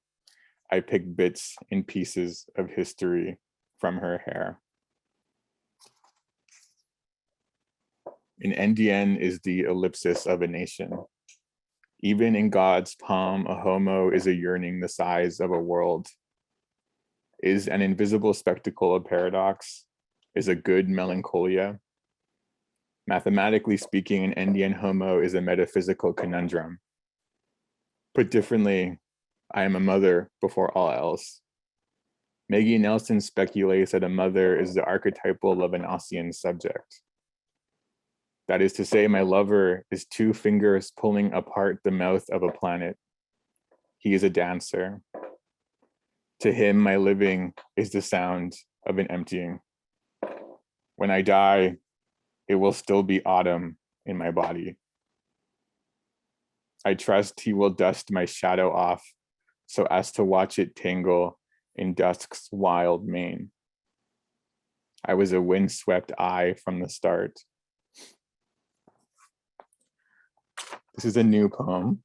I picked bits and pieces of history from her hair. An NDN is the ellipsis of a nation. Even in God's palm, a homo is a yearning the size of a world. Is an invisible spectacle a paradox? Is a good melancholia? Mathematically speaking, an NDN homo is a metaphysical conundrum. Put differently, I am a mother before all else. Maggie Nelson speculates that a mother is the archetypal Levinasian subject. That is to say, my lover is 2 fingers pulling apart the mouth of a planet. He is a dancer. To him, my living is the sound of an emptying. When I die, it will still be autumn in my body. I trust he will dust my shadow off so as to watch it tangle in dusk's wild mane. I was a windswept eye from the start. This is a new poem.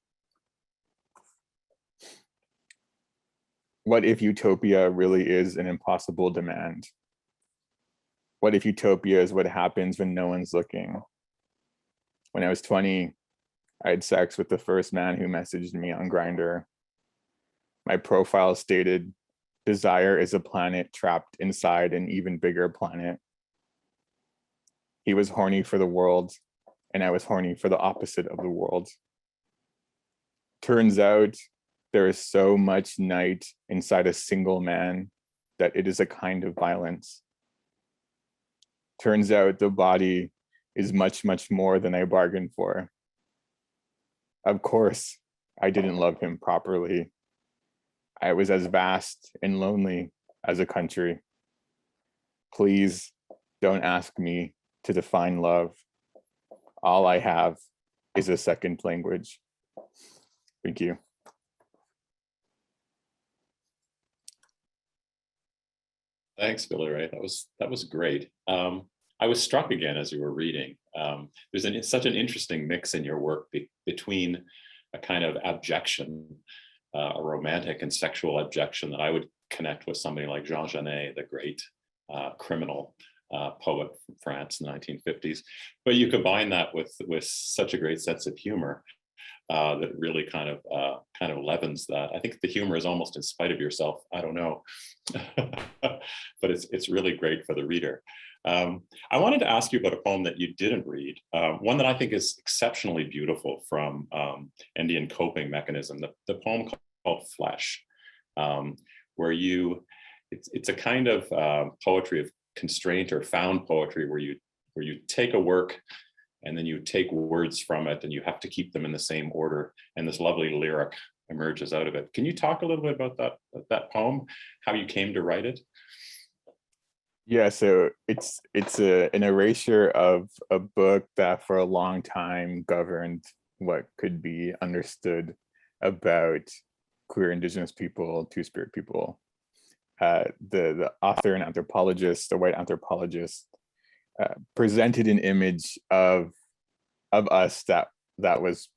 what if utopia really is an impossible demand? What if utopia is what happens when no one's looking? When I was 20, I had sex with the first man who messaged me on Grindr. My profile stated, desire is a planet trapped inside an even bigger planet. He was horny for the world, and I was horny for the opposite of the world. Turns out there is so much night inside a single man that it is a kind of violence. Turns out the body is much, much more than I bargained for. Of course, I didn't love him properly. I was as vast and lonely as a country. Please don't ask me to define love. All I have is a second language. Thank you. Thanks, Billy Ray. That was great. I was struck again as you were reading. There's such an interesting mix in your work between a kind of abjection, a romantic and sexual abjection that I would connect with somebody like Jean Genet, the great criminal poet from France in the 1950s. But you combine that with such a great sense of humor that really kind of leavens that. I think the humor is almost in spite of yourself. I don't know, but it's really great for the reader. I wanted to ask you about a poem that you didn't read, one that I think is exceptionally beautiful from Indian coping mechanism, the poem called Flesh, where it's a kind of poetry of constraint or found poetry where you take a work and then you take words from it and you have to keep them in the same order, and this lovely lyric emerges out of it. Can you talk a little bit about that poem, how you came to write it? Yeah, so it's an erasure of a book that for a long time governed what could be understood about queer Indigenous people, Two-Spirit people. The author and anthropologist, a white anthropologist, presented an image of us that was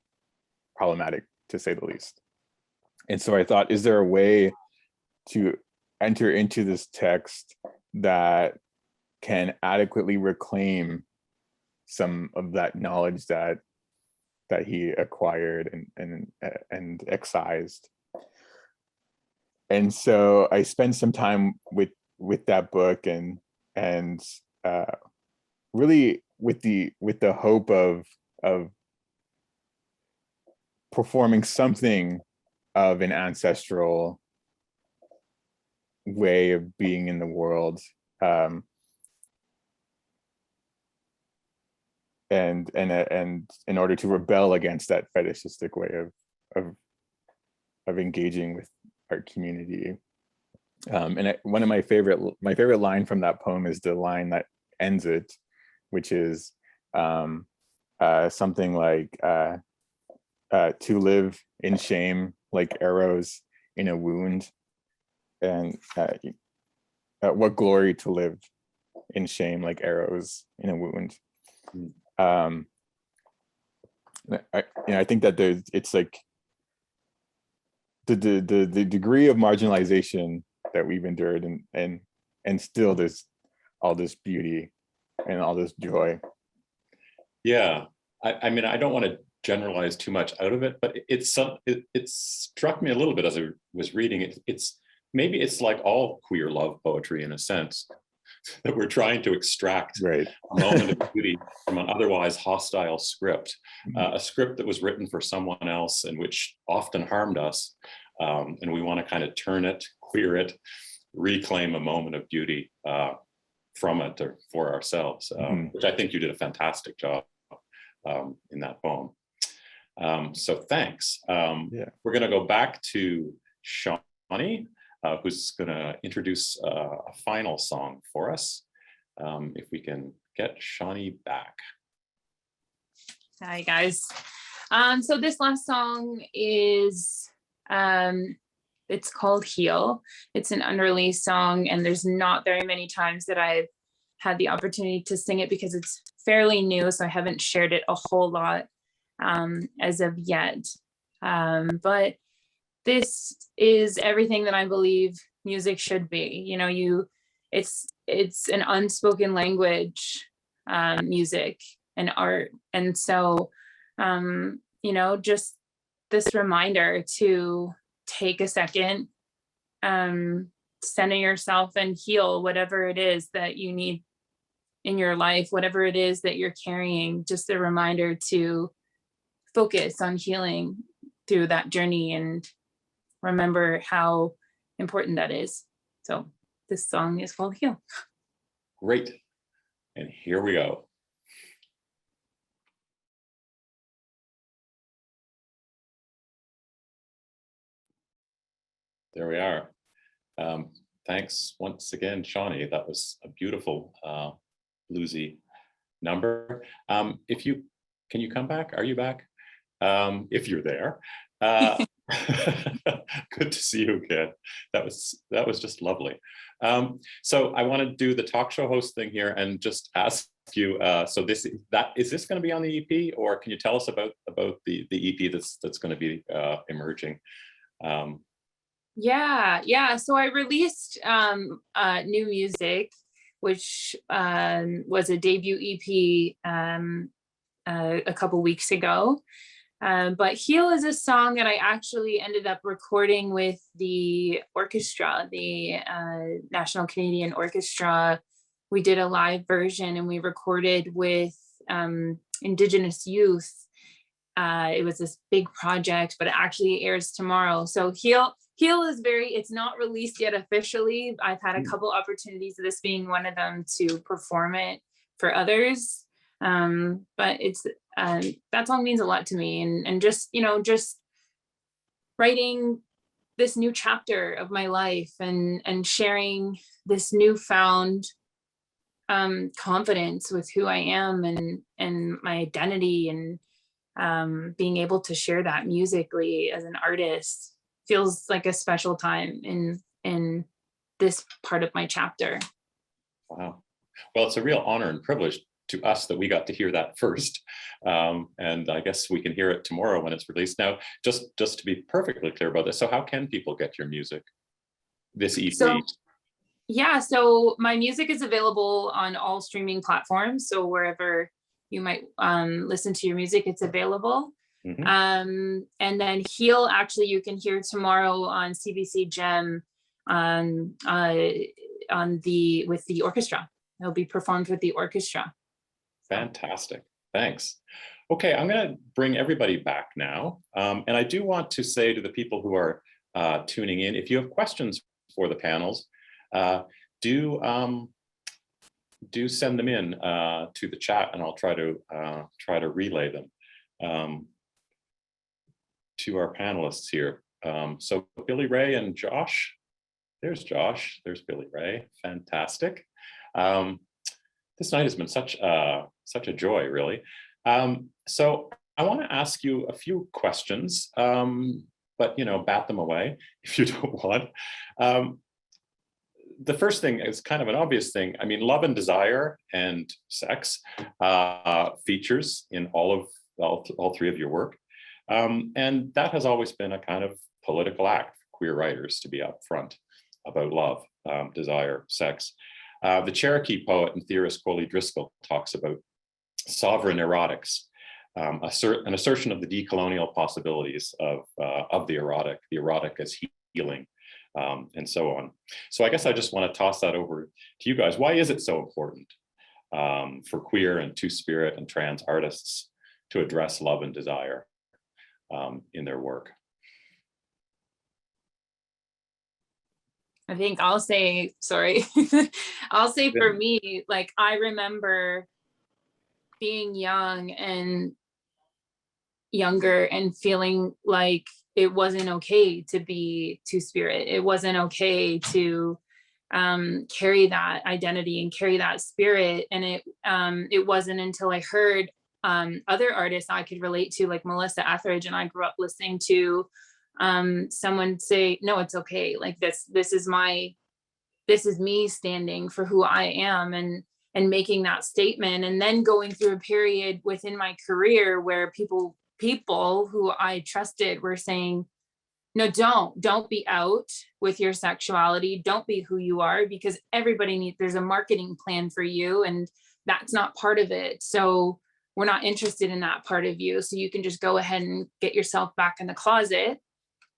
problematic, to say the least. And so I thought, is there a way to enter into this text that can adequately reclaim some of that knowledge that he acquired and excised? And so I spent some time with that book and really with the hope of performing something of an ancestral way of being in the world, and in order to rebel against that fetishistic way of engaging with our community. One of my favorite line from that poem is the line that ends it, which is something like to live in shame like arrows in a wound, and what glory to live in shame like arrows in a wound. I think that it's like the degree of marginalization that we've endured, and still there's all this beauty and all this joy. Yeah, I mean, I don't want to generalize too much out of it, but it struck me a little bit as I was reading it. Maybe it's like all queer love poetry in a sense, that we're trying to extract right. a moment of beauty from an otherwise hostile script, a script that was written for someone else and which often harmed us. And we want to kind of turn it, queer it, reclaim a moment of beauty from it or for ourselves, which I think you did a fantastic job in that poem. So thanks. Yeah. We're going to go back to Shawne, who's going to introduce a final song for us. If we can get Shawne back. Hi, guys. So this last song is, it's called Heal. It's an unreleased song, and there's not very many times that I've had the opportunity to sing it because it's fairly new, so I haven't shared it a whole lot as of yet. But this is everything that I believe music should be. You know, it's an unspoken language, music and art. And so, you know, just this reminder to take a second, center yourself and heal whatever it is that you need in your life, whatever it is that you're carrying, just a reminder to focus on healing through that journey and remember how important that is. So this song is called Heal. Great. And here we go. There we are. Thanks once again, Shawnee. That was a beautiful bluesy number. Can you come back? Are you back? If you're there. Good to see you again. That was just lovely. So I want to do the talk show host thing here and just ask you. So is this going to be on the EP, or can you tell us about the EP that's going to be emerging? Yeah. So I released new music, which was a debut EP a couple weeks ago. But Heal is a song that I actually ended up recording with the orchestra, the National Canadian Orchestra. We did a live version and we recorded with Indigenous youth. It was this big project, but it actually airs tomorrow. So Heal is it's not released yet officially. I've had a couple opportunities, this being one of them, to perform it for others. But that song means a lot to me, and just, you know, just writing this new chapter of my life and sharing this newfound confidence with who I am and my identity, and being able to share that musically as an artist feels like a special time in this part of my chapter. Wow. Well, it's a real honor and privilege to us that we got to hear that first. And I guess we can hear it tomorrow when it's released. Now, just to be perfectly clear about this, so how can people get your music, this EP? So my music is available on all streaming platforms. So wherever you might listen to your music, it's available. Mm-hmm. And then Heal, actually, you can hear tomorrow on CBC Gem with the orchestra. It'll be performed with the orchestra. Fantastic. Thanks. Okay, I'm going to bring everybody back now. And I do want to say to the people who are tuning in, if you have questions for the panels, do send them in to the chat, and I'll try to relay them to our panelists here. So Billy Ray and Josh. There's Josh. There's Billy Ray. Fantastic. This night has been such a joy, really. So I want to ask you a few questions, but bat them away if you don't want. The first thing is kind of an obvious thing. I mean, love and desire and sex features in all three of your work, and that has always been a kind of political act for queer writers to be upfront about love, desire, sex. The Cherokee poet and theorist Coley Driscoll talks about sovereign erotics, an assertion of the decolonial possibilities of the erotic as healing, and so on. So I guess I just want to toss that over to you guys. Why is it so important for queer and two-spirit and trans artists to address love and desire in their work? I think I'll say, I'll say for me, like, I remember being young and younger and feeling like it wasn't okay to be two-spirit. It wasn't okay to carry that identity and carry that spirit. And it wasn't until I heard other artists I could relate to, like Melissa Etheridge, and I grew up listening to someone say, no, it's okay. Like this is me standing for who I am, and making that statement, and then going through a period within my career where people who I trusted were saying, No, don't be out with your sexuality. Don't be who you are, because everybody needs, there's a marketing plan for you, and that's not part of it. So we're not interested in that part of you. So you can just go ahead and get yourself back in the closet.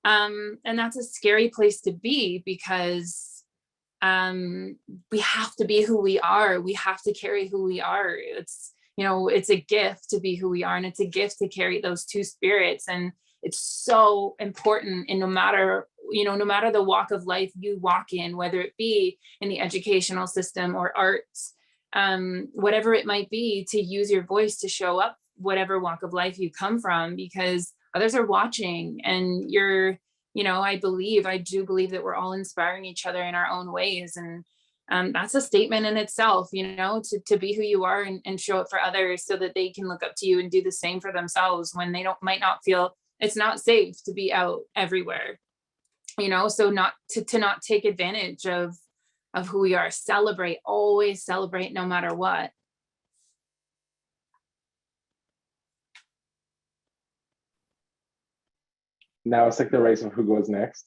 And that's a scary place to be, because we have to be who we are. We have to carry who we are. It's, you know, it's a gift to be who we are, and it's a gift to carry those two spirits. And it's so important. And no matter, you know, no matter the walk of life you walk in, whether it be in the educational system or arts, whatever it might be, to use your voice to show up, whatever walk of life you come from, because others are watching. And you're, you know, I do believe that we're all inspiring each other in our own ways. And that's a statement in itself, you know, to be who you are, and show it for others, so that they can look up to you and do the same for themselves when they might not feel it's not safe to be out everywhere, you know. So not to not take advantage of who we are. Celebrate, always celebrate, no matter what. Now it's like the race of who goes next.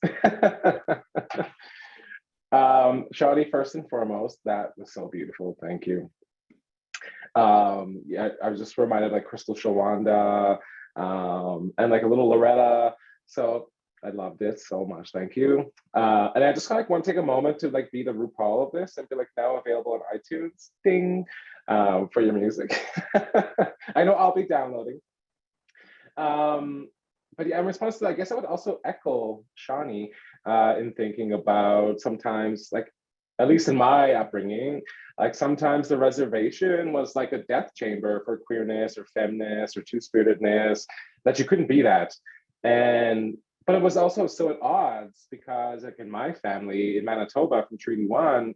Shawne, first and foremost, that was so beautiful. Thank you. Yeah, I was just reminded like Crystal Shawanda, and like a little Loretta. So I loved it so much. Thank you. And I just kind of like want to take a moment to like be the RuPaul of this and be like, now available on iTunes, ding, for your music. I know I'll be downloading. But yeah, in response to that, I guess I would also echo Shawne in thinking about sometimes, like, at least in my upbringing, like sometimes the reservation was like a death chamber for queerness or feminist or two-spiritedness, that you couldn't be that. But it was also so at odds, because like in my family in Manitoba from Treaty 1,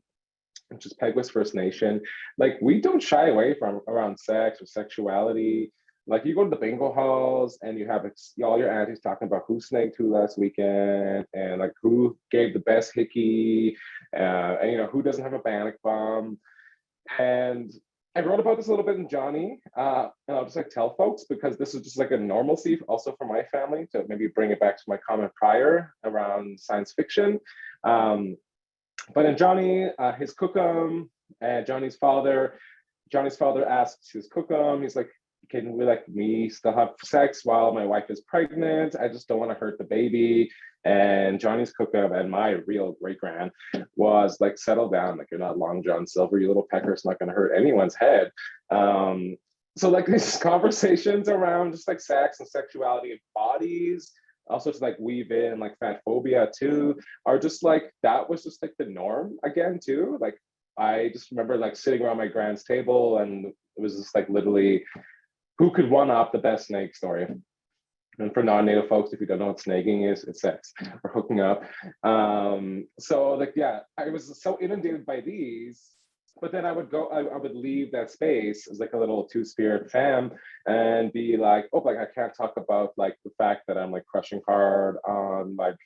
which is Peguis First Nation, like we don't shy away from around sex or sexuality. Like you go to the bingo halls and you have all your aunties talking about who snaked who last weekend, and like who gave the best hickey, and you know, who doesn't have a bannock bomb. And I wrote about this a little bit in Johnny, and I'll just like tell folks, because this is just like a normalcy also for my family, to maybe bring it back to my comment prior around science fiction. But in Johnny, his cookum, and Johnny's father asks his cookum, he's like, can we, like, me still have sex while my wife is pregnant? I just don't want to hurt the baby. And Johnny's cookup and my real great-grand was like, settle down, like you're not Long John Silver, you little pecker, it's not going to hurt anyone's head. So like these conversations around just like sex and sexuality and bodies, also to like weave in like fat phobia too, are just like, that was just like the norm again too. Like I just remember like sitting around my grand's table, and it was just like literally, who could one-up the best snake story? And for non-native folks, if you don't know what snagging is, it's sex or hooking up. So like, yeah, I was so inundated by these, but then I would leave that space as like a little two-spirit fam and be like, oh, like I can't talk about like the fact that I'm like crushing hard on like,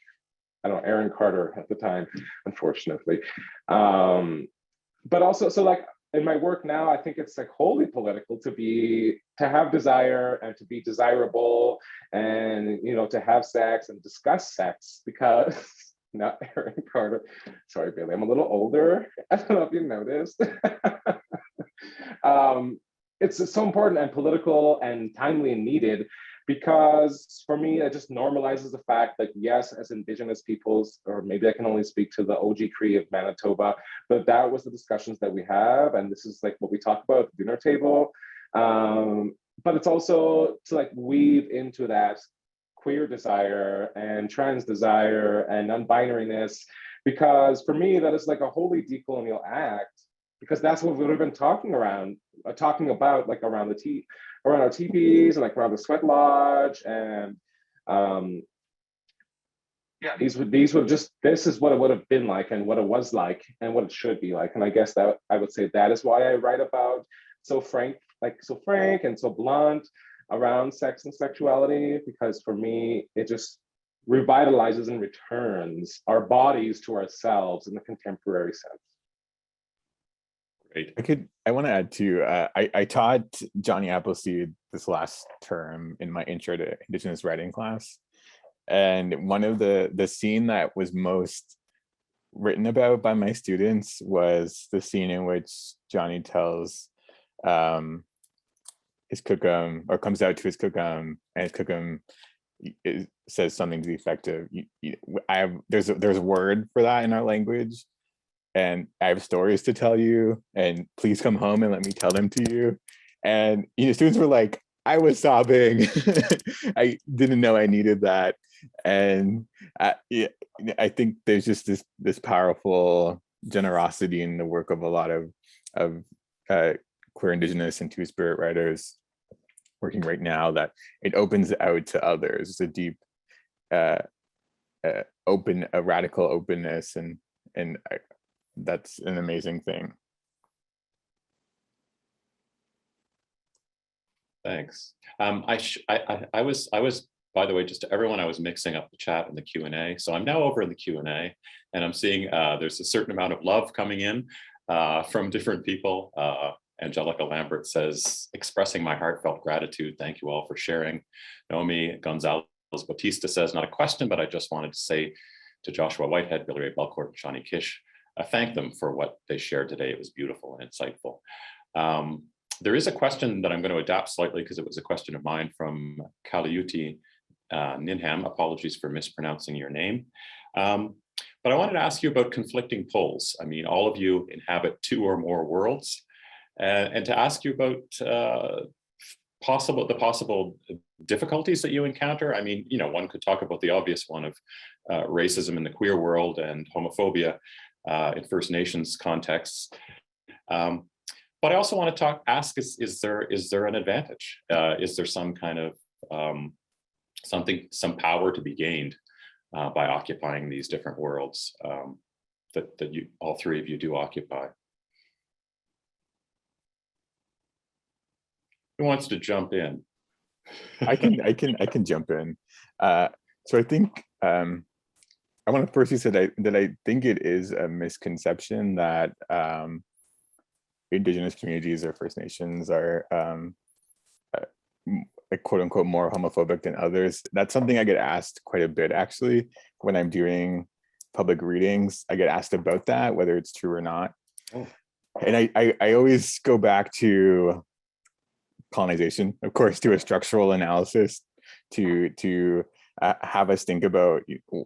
I don't know, Aaron Carter at the time, unfortunately. But also, so like, in my work now, I think it's like wholly political to have desire and to be desirable, and you know, to have sex and discuss sex, because not Aaron Carter. Sorry, Billy, I'm a little older. I don't know if you noticed. It's so important and political and timely and needed, because for me, it just normalizes the fact that yes, as Indigenous peoples, or maybe I can only speak to the OG Cree of Manitoba, but that was the discussions that we have, and this is like what we talk about at the dinner table. But it's also to like weave into that queer desire and trans desire and non-binariness, because for me, that is like a wholly decolonial act, because that's what we've been talking about, like around our teepees and like around the sweat lodge, and yeah, this is what it would have been like, and what it was like, and what it should be like. And I guess that I would say that is why I write about so frank and so blunt around sex and sexuality, because for me, it just revitalizes and returns our bodies to ourselves in the contemporary sense. Great. I want to add too, I taught Johnny Appleseed this last term in my intro to Indigenous writing class. And one of the scene that was most written about by my students was the scene in which Johnny tells his cookum, or comes out to his cookum, and his cookum says something to the effect of, there's a word for that in our language, and I have stories to tell you, and please come home and let me tell them to you. And students were like, I was sobbing. I didn't know I needed that. And I think there's just this powerful generosity in the work of a lot of queer, Indigenous, and Two-Spirit writers working right now, that it opens out to others. It's a deep, a radical openness, and that's an amazing thing. Thanks. I was, by the way, just to everyone, I was mixing up the chat and the Q&A. So I'm now over in the Q&A, and I'm seeing there's a certain amount of love coming in from different people. Angelica Lambert says, expressing my heartfelt gratitude. Thank you all for sharing. Naomi Gonzalez Bautista says, not a question, but I just wanted to say to Joshua Whitehead, Billy Ray Belcourt, and Shawnee Kish, thank them for what they shared today. It was beautiful and insightful. There is a question that I'm going to adapt slightly because it was a question of mine from Kaliuti Ninham. Apologies for mispronouncing your name. But I wanted to ask you about conflicting poles. I mean, all of you inhabit 2 or more worlds, and to ask you about the possible difficulties that you encounter. I mean, one could talk about the obvious one of racism in the queer world and homophobia in First Nations contexts. But I also want to ask, is there an advantage? Is there some kind of some power to be gained by occupying these different worlds that you, all 3 of you, do occupy? Who wants to jump in? I can jump in. So I think I want to first say that I think it is a misconception that Indigenous communities or First Nations are quote unquote more homophobic than others. That's something I get asked quite a bit, actually, when I'm doing public readings. I get asked about that, whether it's true or not. Oh. And I always go back to colonization, of course, to a structural analysis, to have us think about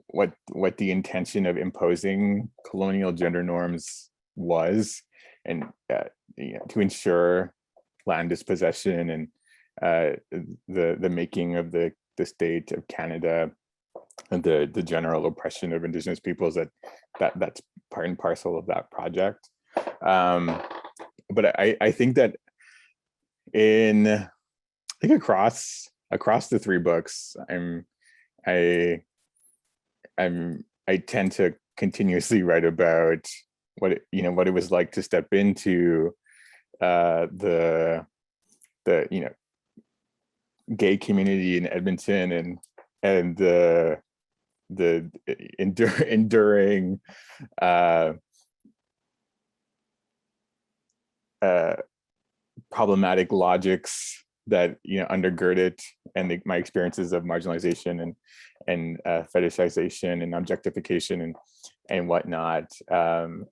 what the intention of imposing colonial gender norms was, and to ensure land dispossession and the making of the state of Canada, and the general oppression of Indigenous peoples, that's part and parcel of that project. But I think that across the 3 books, I tend to continuously write about what it was like to step into the gay community in Edmonton, and the enduring problematic logics that undergird it, and my experiences of marginalization and fetishization and objectification and whatnot. And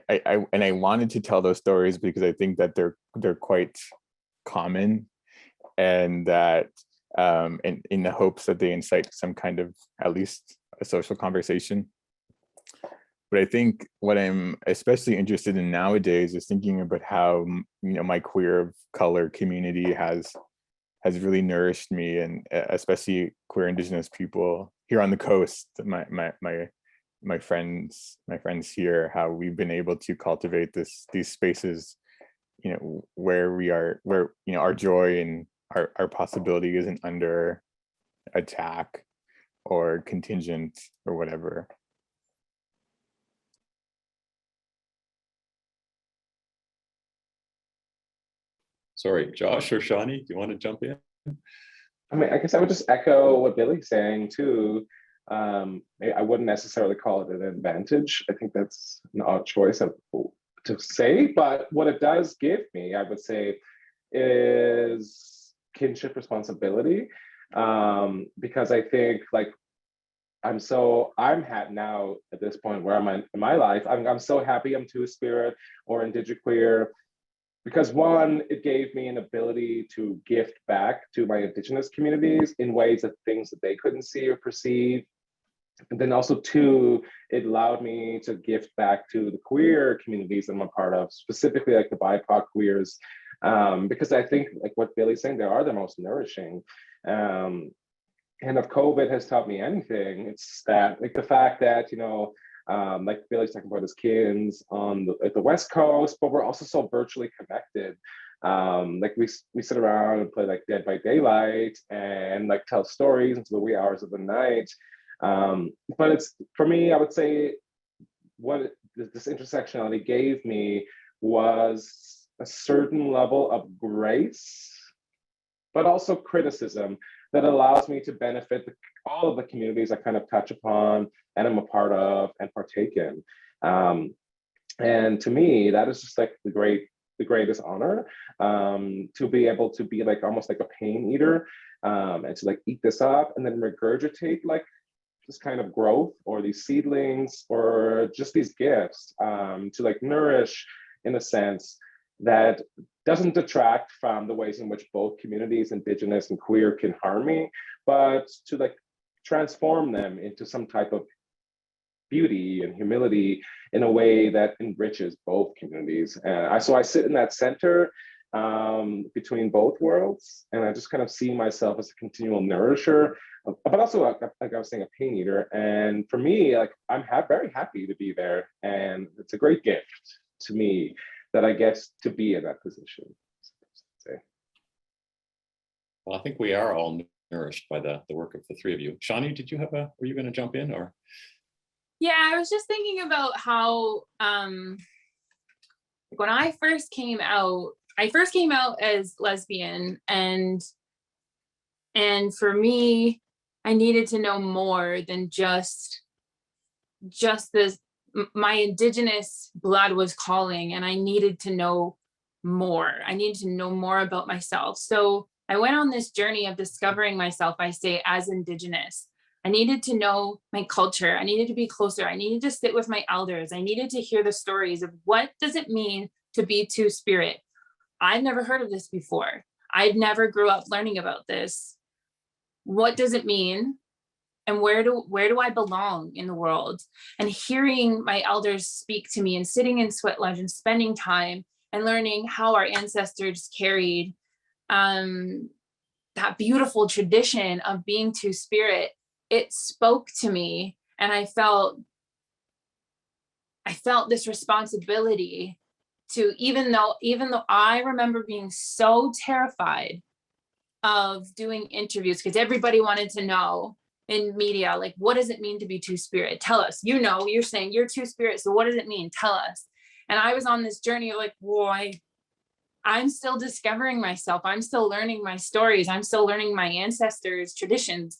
I wanted to tell those stories because I think that they're quite common, and that in the hopes that they incite some kind of, at least, a social conversation. But I think what I'm especially interested in nowadays is thinking about how my queer of color community has really nourished me, and especially queer Indigenous people here on the coast. My friends here, how we've been able to cultivate these spaces, where our joy and our possibility isn't under attack or contingent or whatever. Sorry, Josh or Shawnee, do you want to jump in? I mean, I guess I would just echo what Billy's saying too. I wouldn't necessarily call it an advantage. I think that's an odd choice to say, but what it does give me, I would say, is kinship responsibility, because I think, like, I'm happy now at this point where I'm in my life. I'm so happy I'm Two-Spirit or Indigiqueer, because one, it gave me an ability to gift back to my Indigenous communities in ways of things that they couldn't see or perceive. And then also two, it allowed me to gift back to the queer communities I'm a part of, specifically like the BIPOC queers, because I think like what Billy's saying, they are the most nourishing. And if COVID has taught me anything, it's that like the fact that, you know, like Billy's talking about his kids on at the West Coast, but we're also so virtually connected. Like we sit around and play like Dead by Daylight and like tell stories into the wee hours of the night. But it's, for me, I would say what this intersectionality gave me was a certain level of grace, but also criticism that allows me to benefit all of the communities I kind of touch upon and I'm a part of and partake in. And to me, that is just like the greatest honor, to be able to be like almost like a pain eater, and to like eat this up and then regurgitate like this kind of growth or these seedlings or just these gifts, to like nourish in a sense that doesn't detract from the ways in which both communities, Indigenous and queer, can harm me, but to like transform them into some type of beauty and humility in a way that enriches both communities. So I sit in that center between both worlds, and I just kind of see myself as a continual nourisher, but also like I was saying, a pain eater. And for me, like I'm very happy to be there, and it's a great gift to me that I get to be in that position. Well, I think we are all nourished by the work of the three of you. Shawne, did you have were you going to jump in or? Yeah, I was just thinking about how when I first came out as lesbian, and for me, I needed to know more than just this. My Indigenous blood was calling, and I needed to know more. I needed to know more about myself. So I went on this journey of discovering myself, I say, as Indigenous. I needed to know my culture. I needed to be closer. I needed to sit with my elders. I needed to hear the stories of what does it mean to be Two-Spirit. I've never heard of this before. I'd never grew up learning about this. What does it mean? And where do I belong in the world? And hearing my elders speak to me and sitting in Sweat Lodge and spending time and learning how our ancestors carried that beautiful tradition of being Two-Spirit, it spoke to me, and I felt this responsibility to, even though I remember being so terrified of doing interviews because everybody wanted to know in media, like, what does it mean to be Two-Spirit? Tell us, you're saying you're Two-Spirit, so what does it mean? Tell us. And I was on this journey of like, why? I'm still discovering myself. I'm still learning my stories. I'm still learning my ancestors' traditions.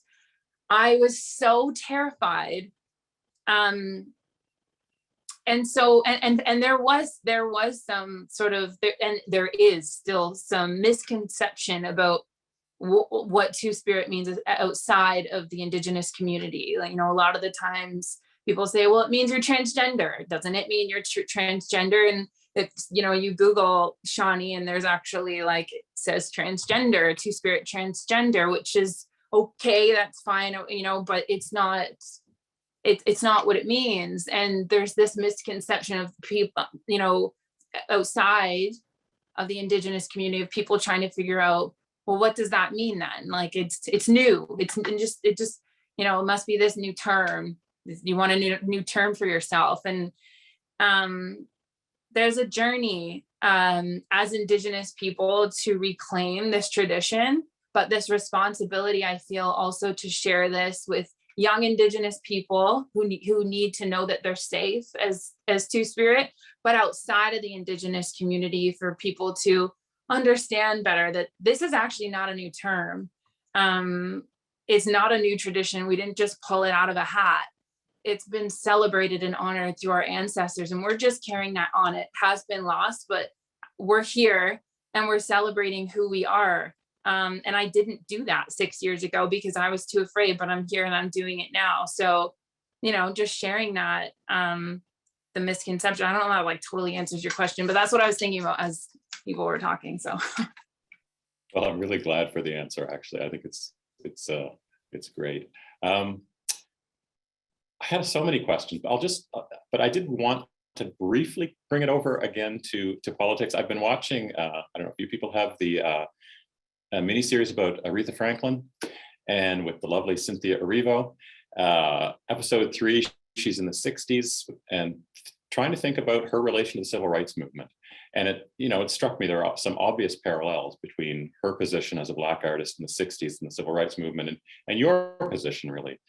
I was so terrified. And so, and there was some sort of, and there is still some misconception about what Two-Spirit means outside of the Indigenous community. Like, a lot of the times people say, well, it means you're transgender. Doesn't it mean you're transgender? And it's, you Google Shawnee and there's actually like, it says transgender, Two-Spirit transgender, which is okay, that's fine, but it's not what it means. And there's this misconception of people, outside of the Indigenous community, of people trying to figure out, well, what does that mean then? Like, it's new. It just, it must be this new term. You want a new term for yourself. And there's a journey as Indigenous people to reclaim this tradition, but this responsibility, I feel, also to share this with young Indigenous people who need to know that they're safe as Two-Spirit, but outside of the Indigenous community, for people to understand better that this is actually not a new term. It's not a new tradition. We didn't just pull it out of a hat. It's been celebrated and honored through our ancestors, and we're just carrying that on. It has been lost, but we're here and we're celebrating who we are. And I didn't do that 6 years ago because I was too afraid, but I'm here and I'm doing it now. So, you know, just sharing that, the misconception, I don't know if that like totally answers your question, but that's what I was thinking about as people were talking, so. Well, I'm really glad for the answer, actually. I think it's great. I have so many questions, but I did want to briefly bring it over again to politics. I've been watching, I don't know if you people have the a mini-series about Aretha Franklin, and with the lovely Cynthia Erivo. Episode 3, she's in the 60s and trying to think about her relation to the civil rights movement. And it struck me there are some obvious parallels between her position as a Black artist in the 60s and the civil rights movement and your position really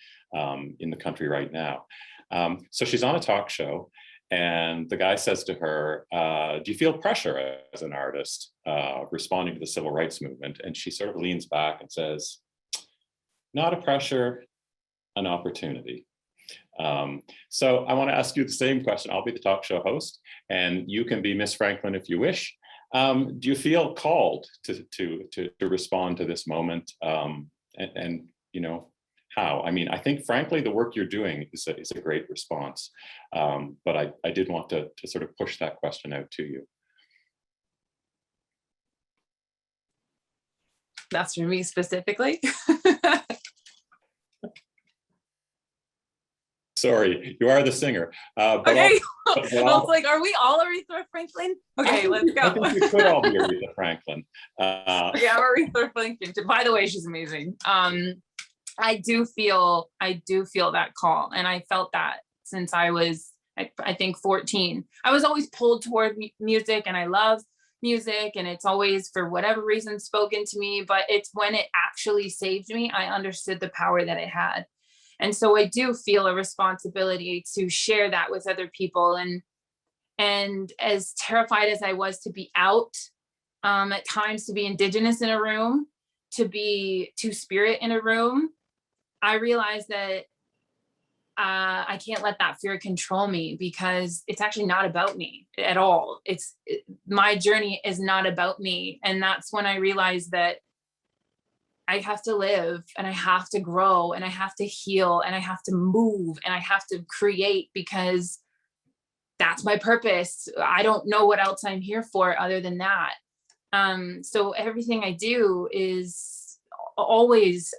in the country right now. So she's on a talk show and the guy says to her, do you feel pressure as an artist responding to the civil rights movement? And she sort of leans back and says, not a pressure, an opportunity. So I want to ask you the same question. I'll be the talk show host and you can be Miss Franklin if you wish. Do you feel called to respond to this moment? And how? I mean, I think frankly, the work you're doing is a great response. But I did want to sort of push that question out to you. That's for me specifically. Sorry, you are the singer. Okay, I was like, are we all Aretha Franklin? Okay, let's go. I think you could all be Aretha Franklin. Yeah, Aretha Franklin. By the way, she's amazing. I do feel that call, and I felt that since I was, I think 14. I was always pulled toward music, and I love music, and it's always for whatever reason spoken to me. But it's when it actually saved me, I understood the power that it had. And so I do feel a responsibility to share that with other people. And as terrified as I was to be out, at times to be Indigenous in a room, to be Two-Spirit in a room, I realized that I can't let that fear control me because it's actually not about me at all. My journey is not about me. And that's when I realized that I have to live and I have to grow and I have to heal and I have to move and I have to create because that's my purpose. I don't know what else I'm here for other than that. So everything I do is always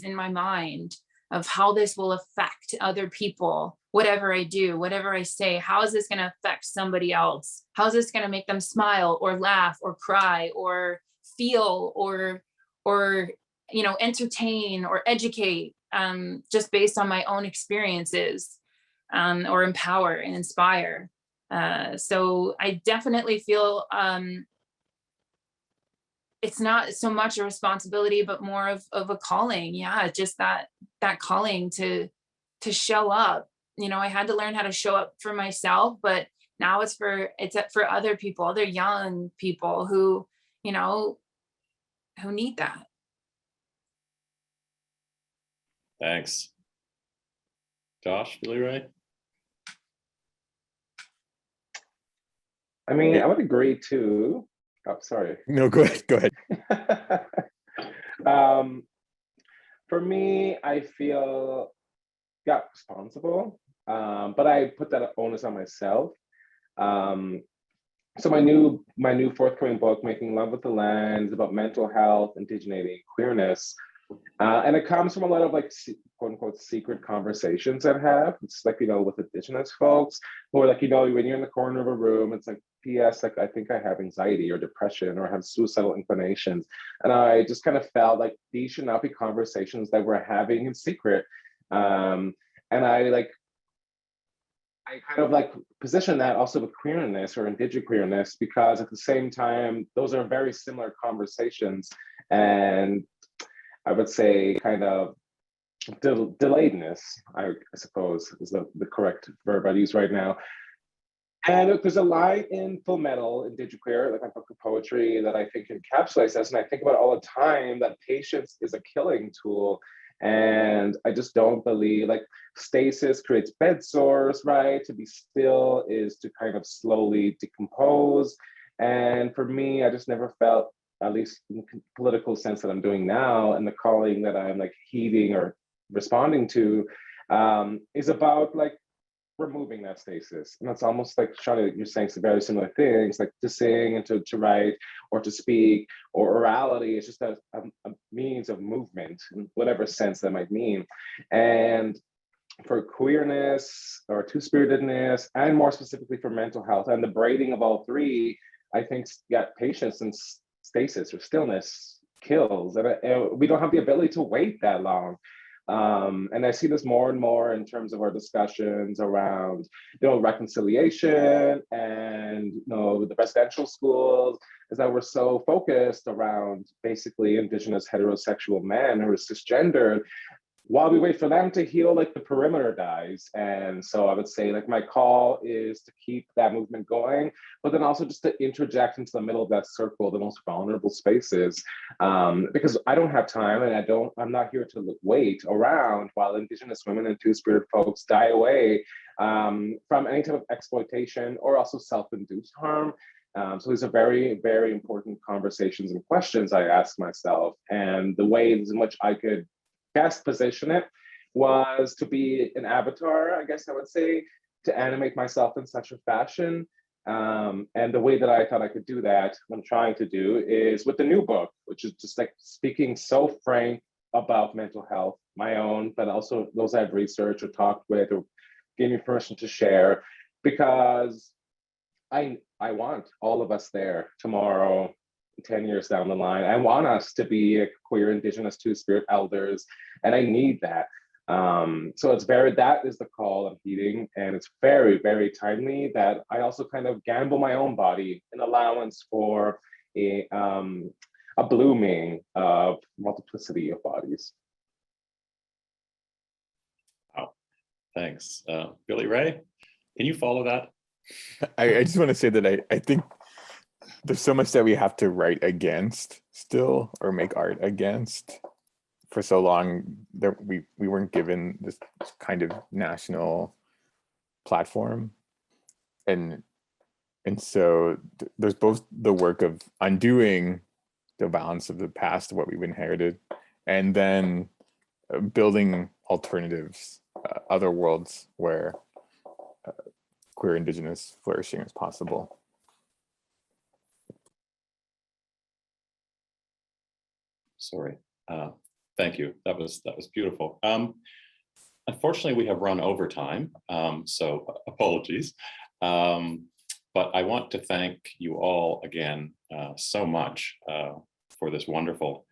in my mind of how this will affect other people, whatever I do, whatever I say, how is this going to affect somebody else? How is this going to make them smile or laugh or cry or feel or entertain or educate, just based on my own experiences, or empower and inspire. So I definitely feel it's not so much a responsibility, but more of a calling. Yeah, just that calling to show up. I had to learn how to show up for myself, but now it's for other people, other young people who need that. Thanks. Josh, Billy Ray? I mean, I would agree too. Oh, sorry. No, go ahead. For me, I feel responsible, but I put that onus on myself. So my new forthcoming book, Making Love with the Land, is about mental health, indigeneity, queerness. And it comes from a lot of like quote unquote secret conversations I've had. It's like, with Indigenous folks who are like, when you're in the corner of a room, it's like, P.S. like, I think I have anxiety or depression or have suicidal inclinations. And I just kind of felt like these should not be conversations that we're having in secret. And I kind of like position that also with queerness or indigenous queerness, because at the same time, those are very similar conversations. And I would say kind of delayedness, I suppose is the correct verb I'd use right now. And there's a line in Full Metal, Indigenous Queer, like my book of poetry, that I think encapsulates this. And I think about it all the time, that patience is a killing tool. And I just don't believe, like, stasis creates bed sores, right? To be still is to kind of slowly decompose. And for me, I just never felt at least in the political sense that I'm doing now, and the calling that I'm like heeding or responding to, is about like removing that stasis. And that's almost like, Shawne, you're saying some very similar things, like to sing and to write or to speak, or orality is just a means of movement in whatever sense that might mean. And for queerness or two-spiritedness, and more specifically for mental health and the braiding of all three, I think, yeah, patience and stasis or stillness kills. And we don't have the ability to wait that long. And I see this more and more in terms of our discussions around, reconciliation and, the residential schools, is that we're so focused around basically Indigenous heterosexual men who are cisgendered, while we wait for them to heal, like the perimeter dies. And so I would say like my call is to keep that movement going, but then also just to interject into the middle of that circle, the most vulnerable spaces, because I don't have time, and I'm not here to wait around while Indigenous women and two-spirit folks die away from any type of exploitation or also self-induced harm. So these are very, very important conversations and questions I ask myself, and the ways in which I could best position it was to be an avatar, I guess I would say, to animate myself in such a fashion. And the way that I thought I could do that, what I'm trying to do, is with the new book, which is just like speaking so frank about mental health, my own, but also those I've researched or talked with or gave me permission to share, because I want all of us there tomorrow, 10 years down the line. I want us to be a queer Indigenous two-spirit elders, and I need that. So that is the call I'm heeding, and it's very, very timely that I also kind of gamble my own body in allowance for a blooming of multiplicity of bodies. Wow, thanks. Billy Ray, can you follow that? I just want to say that I think there's so much that we have to write against still, or make art against. For so long that we weren't given this kind of national platform, and so there's both the work of undoing the violence of the past, what we've inherited, and then building alternatives, other worlds where queer Indigenous flourishing is possible. Sorry. Thank you. That was beautiful. Unfortunately, we have run over time, so apologies. But I want to thank you all again so much for this wonderful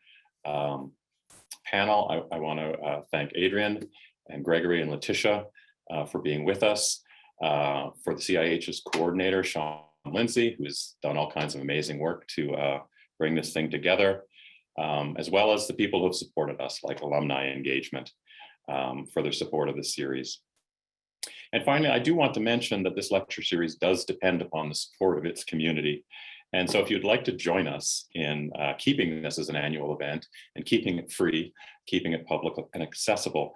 panel. I want to thank Adrian and Gregory and Leticia for being with us, for the CIH's coordinator, Shawne Lindsay, who has done all kinds of amazing work to bring this thing together, as well as the people who have supported us, like Alumni Engagement, for their support of this series. And finally, I do want to mention that this lecture series does depend upon the support of its community. And so if you'd like to join us in keeping this as an annual event and keeping it free, keeping it public and accessible,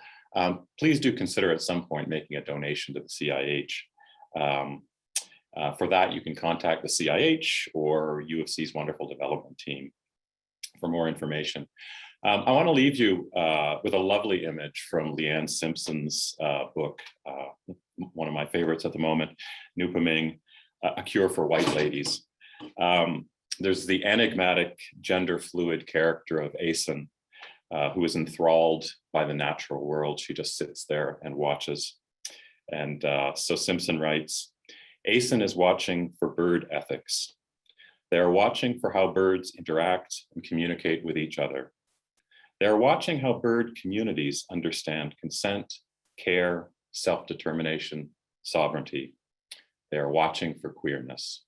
please do consider at some point making a donation to the CIH. For that, you can contact the CIH or U of C's wonderful development team for more information. I want to leave you with a lovely image from Leanne Simpson's book, one of my favorites at the moment, Nupaming, A Cure for White Ladies. There's the enigmatic gender fluid character of Asen, who is enthralled by the natural world. She just sits there and watches. And so Simpson writes, Asen is watching for bird ethics. They are watching for how birds interact and communicate with each other. They are watching how bird communities understand consent, care, self-determination, sovereignty. They are watching for queerness.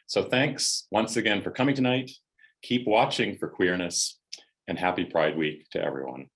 So thanks once again for coming tonight. Keep watching for queerness, and happy Pride Week to everyone.